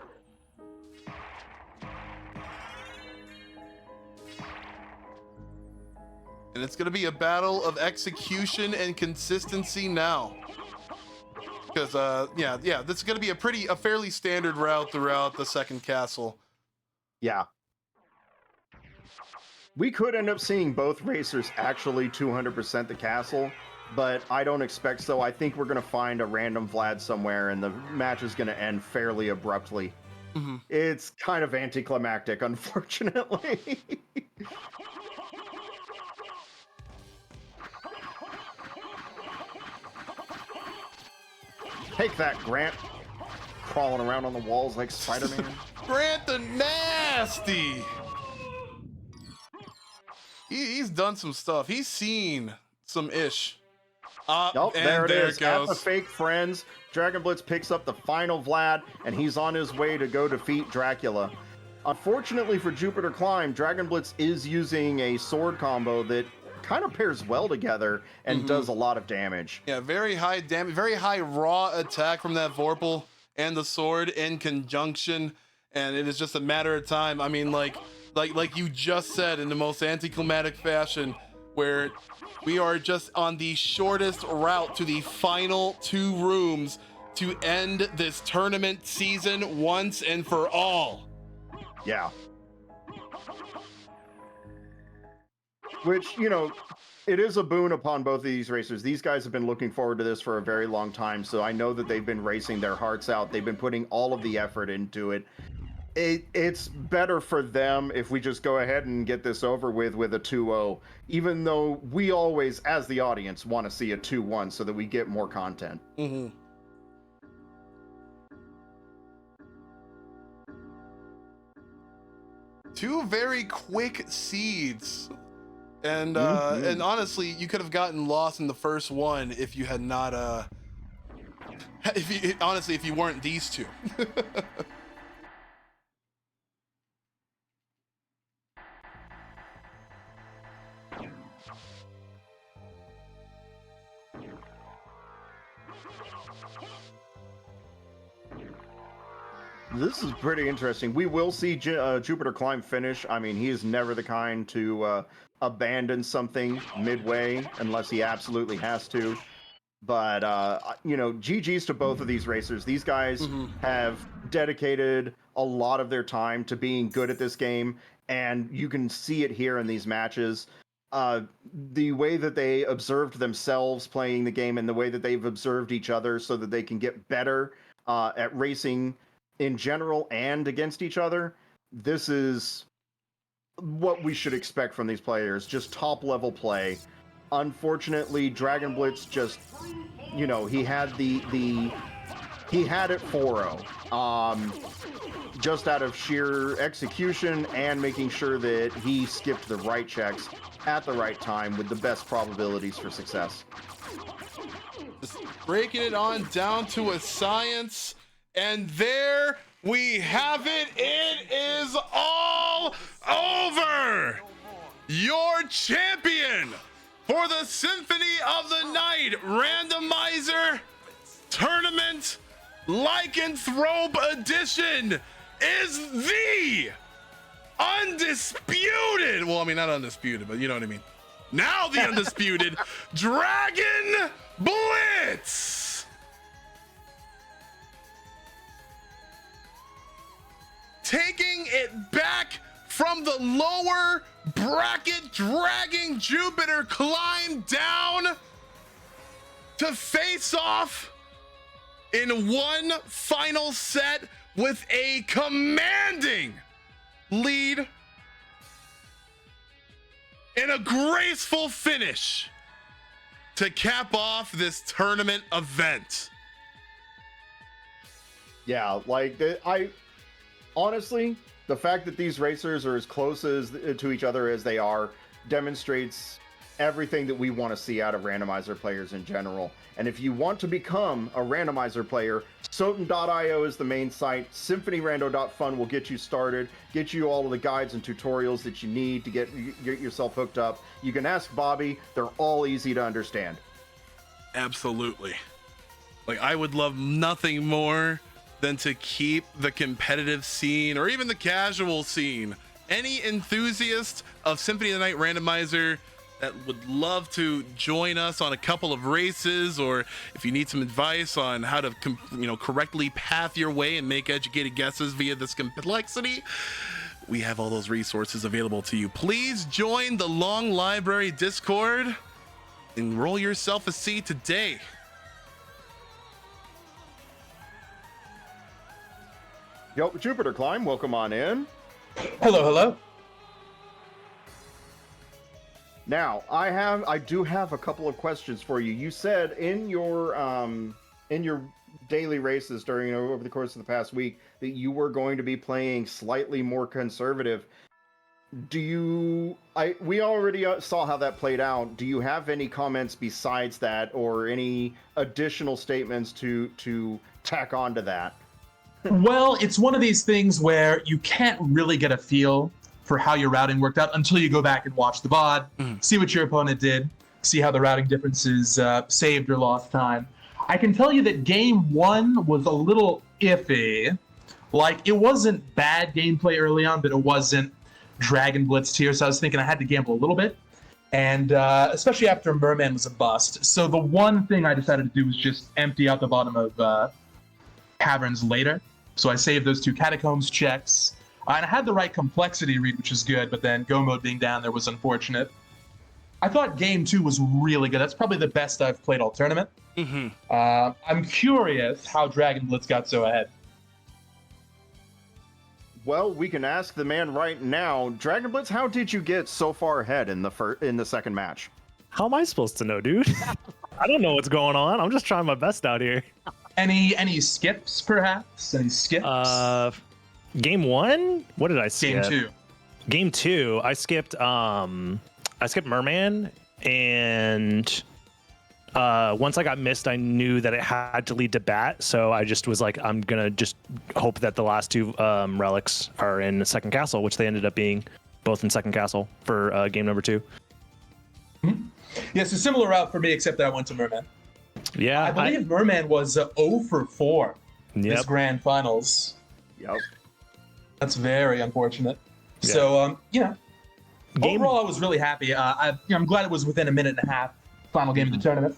And it's going to be a battle of execution and consistency now. Because, yeah, this is going to be a fairly standard route throughout the second castle. Yeah. We could end up seeing both racers actually 200% the castle, but I don't expect so. I think we're going to find a random Vlad somewhere, and the match is going to end fairly abruptly. It's kind of anticlimactic, unfortunately. Take that, Grant. Crawling around on the walls like Spider-Man. Grant the Nasty! He's done some stuff. He's seen some ish. Nope, and there it is. It goes. At the fake friends, Dragon Blitz picks up the final Vlad, and he's on his way to go defeat Dracula. Unfortunately for Jupiter Climb, Dragon Blitz is using a sword combo that kind of pairs well together and does a lot of damage. Yeah, very high damage, very high raw attack from that Vorpal and the sword in conjunction, and it is just a matter of time. I mean, like you just said, in the most anticlimactic fashion, where we are just on the shortest route to the final two rooms to end this tournament season once and for all. Yeah. Which, you know, it is a boon upon both of these racers. These guys have been looking forward to this for a very long time, so I know that they've been racing their hearts out. They've been putting all of the effort into it. It's better for them if we just go ahead and get this over with a 2-0, even though we always, as the audience, want to see a 2-1 so that we get more content. Two very quick seeds. And and honestly, you could have gotten lost in the first one if you had not if you weren't these two. This is pretty interesting. We will see Jupiter Climb finish. I mean, he is never the kind to abandon something midway unless he absolutely has to. But, you know, GG's to both of these racers. These guys have dedicated a lot of their time to being good at this game, and you can see it here in these matches. The way that they observed themselves playing the game and the way that they've observed each other so that they can get better at racing in general and against each other. This is what we should expect from these players, just top level play. Unfortunately, Dragon Blitz just, you know, he had he had it 4-0. Just out of sheer execution and making sure that he skipped the right checks at the right time with the best probabilities for success. Just breaking it on down to a science, and there we have it. It is all over. Your champion for the Symphony of the Night Randomizer Tournament Lycanthrope Edition is the undisputed, well, I mean, not undisputed, but you know what I mean. Now the undisputed Dragon Blitz. Taking it back from the lower bracket, dragging Jupiter climb down to face off in one final set with a commanding lead and a graceful finish to cap off this tournament event. Yeah, like honestly, the fact that these racers are as close to each other as they are demonstrates everything that we want to see out of randomizer players in general. And if you want to become a randomizer player, SOTN.io is the main site. SymphonyRando.fun will get you started, get you all of the guides and tutorials that you need to get yourself hooked up. You can ask Bobby. They're all easy to understand. Absolutely. Like, I would love nothing more than to keep the competitive scene or even the casual scene. Any enthusiast of Symphony of the Night Randomizer that would love to join us on a couple of races, or if you need some advice on how to correctly path your way and make educated guesses via this complexity, we have all those resources available to you. Please join the Long Library Discord and roll yourself a seat today. Yo, Jupiter Climb, welcome on in. Hello, hello. Now, I do have a couple of questions for you. You said in your daily races over the course of the past week that you were going to be playing slightly more conservative. We already saw how that played out. Do you have any comments besides that, or any additional statements to tack onto that? Well, it's one of these things where you can't really get a feel for how your routing worked out until you go back and watch the VOD, see what your opponent did, see how the routing differences saved or lost time. I can tell you that game one was a little iffy. Like, it wasn't bad gameplay early on, but it wasn't Dragon Blitz tier, so I was thinking I had to gamble a little bit. And especially after Merman was a bust. So the one thing I decided to do was just empty out the bottom of Caverns later. So I saved those two Catacombs checks. And I had the right complexity read, which is good, but then Go mode being down there was unfortunate. I thought game two was really good. That's probably the best I've played all tournament. I'm curious how Dragon Blitz got so ahead. Well, we can ask the man right now. Dragon Blitz, how did you get so far ahead in the second match? How am I supposed to know, dude? I don't know what's going on. I'm just trying my best out here. Any skips, perhaps? Any skips? Game one? What did I skip? Game two. Game two, I skipped Merman, and once I got missed, I knew that it had to lead to Bat, so I just was like, I'm gonna just hope that the last two relics are in the second castle, which they ended up being both in second castle for game number two. Yeah, so similar route for me, except that I went to Merman. Yeah, I believe Merman was 0 for 4 this grand finals. Yep. That's very unfortunate. Yeah. So, overall, I was really happy. I'm glad it was within a minute and a half, final game of the tournament.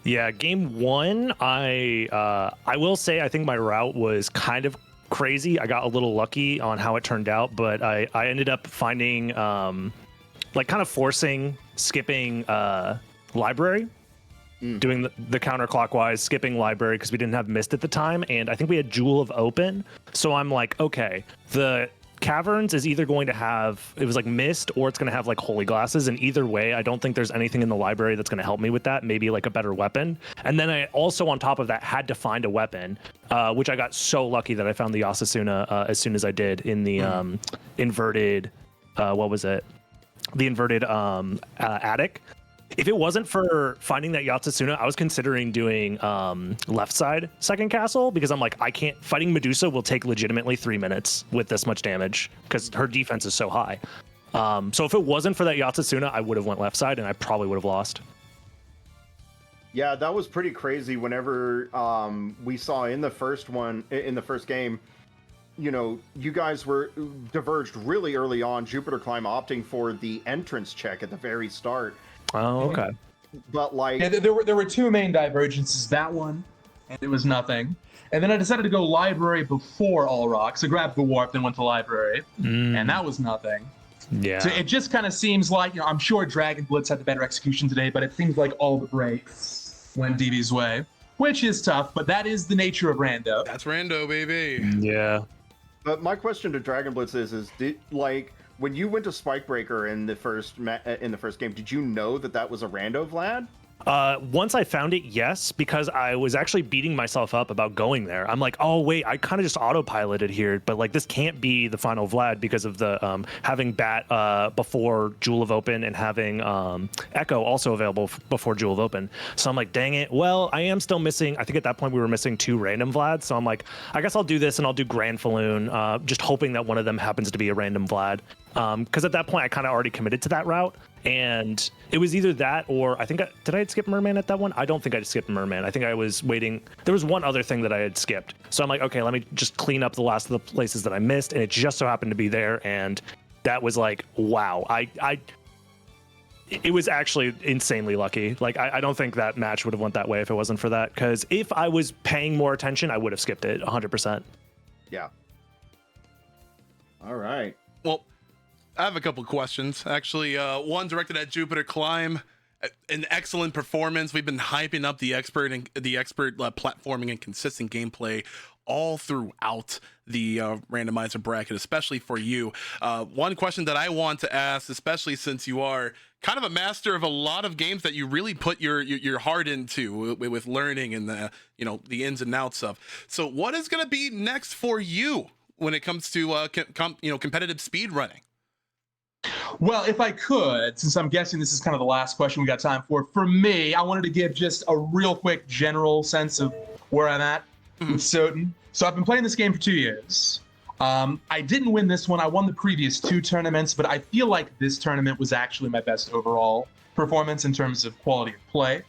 Yeah, game one, I will say I think my route was kind of crazy. I got a little lucky on how it turned out, but I ended up finding like kind of forcing skipping library, doing the counterclockwise skipping library because we didn't have mist at the time, and I think we had Jewel of Open. So I'm like, okay, the caverns is either going to have, it was like mist, or it's going to have like holy glasses, and either way I don't think there's anything in the library that's going to help me with that. Maybe like a better weapon. And then I also on top of that had to find a weapon, which I got so lucky that I found the Yasasuna as soon as I did in the inverted what was it, the inverted attic. If it wasn't for finding that Yatsasuna, I was considering doing left side second castle, because I'm like, I can't, fighting Medusa will take legitimately 3 minutes with this much damage because her defense is so high. So if it wasn't for that Yatsasuna, I would have went left side and I probably would have lost. Yeah, that was pretty crazy whenever we saw in the first game, you know, you guys were diverged really early on, Jupiter Climb opting for the entrance check at the very start. Oh, okay. But like, Yeah, there were two main divergences. That one, and it was nothing. And then I decided to go library before All Rocks. I grabbed the warp, then went to library, and that was nothing. Yeah. So it just kind of seems like, you know, I'm sure Dragon Blitz had the better execution today, but it seems like all the breaks went DB's way, which is tough. But that is the nature of Rando. That's Rando, baby. Yeah. but my question to Dragon Blitz is did like when you went to Spikebreaker in the first game, did you know that was a rando, Vlad? Once I found it, yes, because I was actually beating myself up about going there. I'm like, oh wait, I kind of just autopiloted here, but like this can't be the final Vlad because of the having Bat before Jewel of Open and having Echo also available before Jewel of Open. So I'm like, dang it. Well, I am still missing. I think at that point we were missing 2 random Vlads. So I'm like, I guess I'll do this and I'll do Grand Falloon, just hoping that one of them happens to be a random Vlad. Because at that point I kind of already committed to that route. And it was either that or I think did I skip Merman at that one? I don't think I skipped Merman. I think I was waiting. There was one other thing that I had skipped. So I'm like, okay, let me just clean up the last of the places that I missed. And it just so happened to be there. And that was like, wow. It was actually insanely lucky. Like, I don't think that match would have went that way if it wasn't for that. Because if I was paying more attention, I would have skipped it 100%. Yeah. All right. Well, I have a couple questions, actually. One directed at Jupiter Climb. An excellent performance. We've been hyping up the expert platforming and consistent gameplay all throughout the randomizer bracket, especially for you. One question that I want to ask, especially since you are kind of a master of a lot of games that you really put your heart into with learning and the ins and outs of. So, what is going to be next for you when it comes to competitive speed running? Well, if I could, since I'm guessing this is kind of the last question we got time for me, I wanted to give just a real quick general sense of where I'm at with SOTN. So I've been playing this game for 2 years. I didn't win this one. I won the previous 2 tournaments, but I feel like this tournament was actually my best overall performance in terms of quality of play.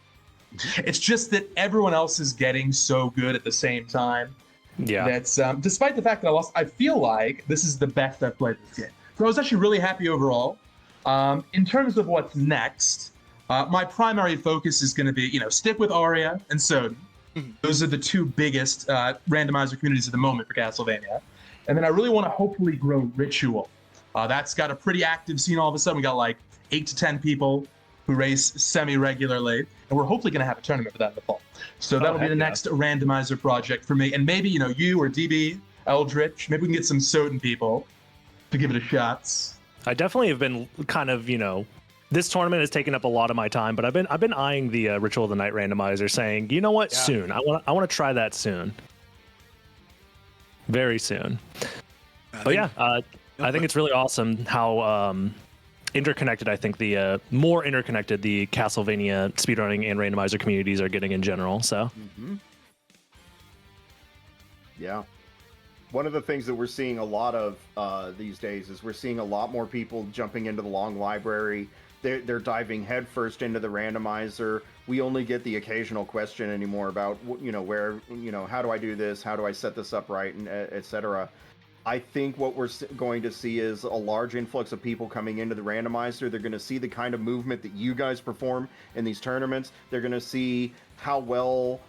It's just that everyone else is getting so good at the same time. Yeah. That's despite the fact that I lost, I feel like this is the best I've played this game. So I was actually really happy overall. In terms of what's next, my primary focus is going to be, stick with Aria and SOTN. Those are the 2 biggest randomizer communities at the moment for Castlevania. And then I really want to hopefully grow Ritual. That's got a pretty active scene all of a sudden. We got like 8 to 10 people who race semi-regularly. And we're hopefully going to have a tournament for that in the fall. So that'll be the next randomizer project for me. And maybe, you or DB, Eldritch, maybe we can get some SOTN people to give it a shot. I definitely have been kind of, this tournament has taken up a lot of my time, but I've been eyeing the Ritual of the Night randomizer, saying, you know what, soon. I want to try that soon, very soon. I think it's really awesome how interconnected. I think the more interconnected the Castlevania speedrunning and randomizer communities are getting in general. So, yeah. One of the things that we're seeing a lot of these days is we're seeing a lot more people jumping into the long library. They're diving headfirst into the randomizer. We only get the occasional question anymore about, where, how do I do this? How do I set this up right? And et cetera. I think what we're going to see is a large influx of people coming into the randomizer. They're going to see the kind of movement that you guys perform in these tournaments. They're going to see how well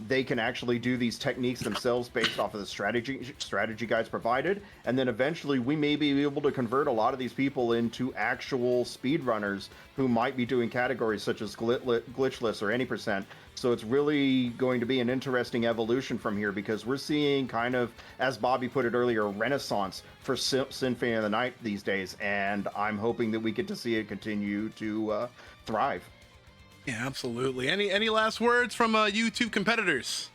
they can actually do these techniques themselves based off of the strategy guides provided. And then eventually we may be able to convert a lot of these people into actual speedrunners who might be doing categories such as glitchless or any percent. So it's really going to be an interesting evolution from here, because we're seeing kind of, as Bobby put it earlier, a renaissance for Symphony of the Night these days. And I'm hoping that we get to see it continue to thrive. Yeah, absolutely. Any last words from you two competitors?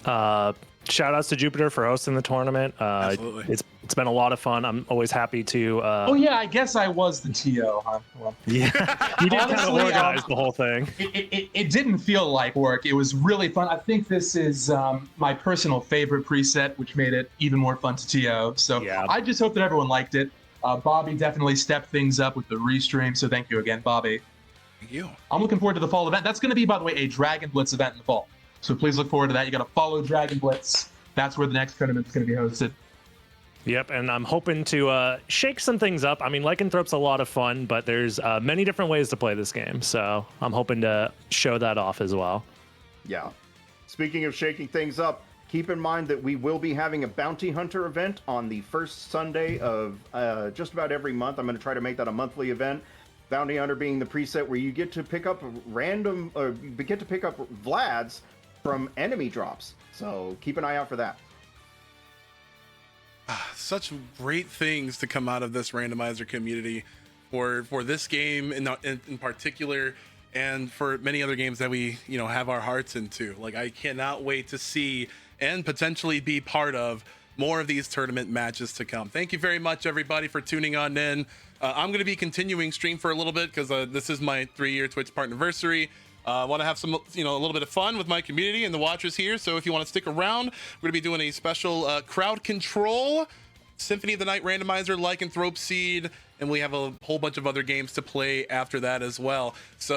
Shout outs to Jupiter for hosting the tournament. Absolutely. It's been a lot of fun. I'm always happy to. Oh yeah, I guess I was the TO, huh? Well, Yeah, you did kind of Honestly, organize the whole thing. it didn't feel like work. It was really fun. I think this is my personal favorite preset, which made it even more fun to TO. So Yeah. I just hope that everyone liked it. Bobby definitely stepped things up with the restream, so thank you again, Bobby. Thank you. I'm looking forward to the fall event. That's going to be, by the way, a Dragon Blitz event in the fall. So please look forward to that. You got to follow Dragon Blitz. That's where the next tournament's going to be hosted. Yep, and I'm hoping to shake some things up. I mean, Lycanthrope's a lot of fun, but there's many different ways to play this game, so I'm hoping to show that off as well. Yeah. Speaking of shaking things up, keep in mind that we will be having a Bounty Hunter event on the first Sunday of just about every month. I'm going to try to make that a monthly event. Bounty Hunter being the preset where you get to pick up Vlads from enemy drops. So keep an eye out for that. Such great things to come out of this randomizer community for this game in particular, and for many other games that we have our hearts into. Like, I cannot wait to see and potentially be part of more of these tournament matches to come. Thank you very much, everybody, for tuning on in. I'm going to be continuing stream for a little bit because this is my 3-year Twitch partnerversary. I want to have some, a little bit of fun with my community and the watchers here. So if you want to stick around, we're going to be doing a special crowd control, Symphony of the Night randomizer, Lycanthrope seed, and we have a whole bunch of other games to play after that as well. So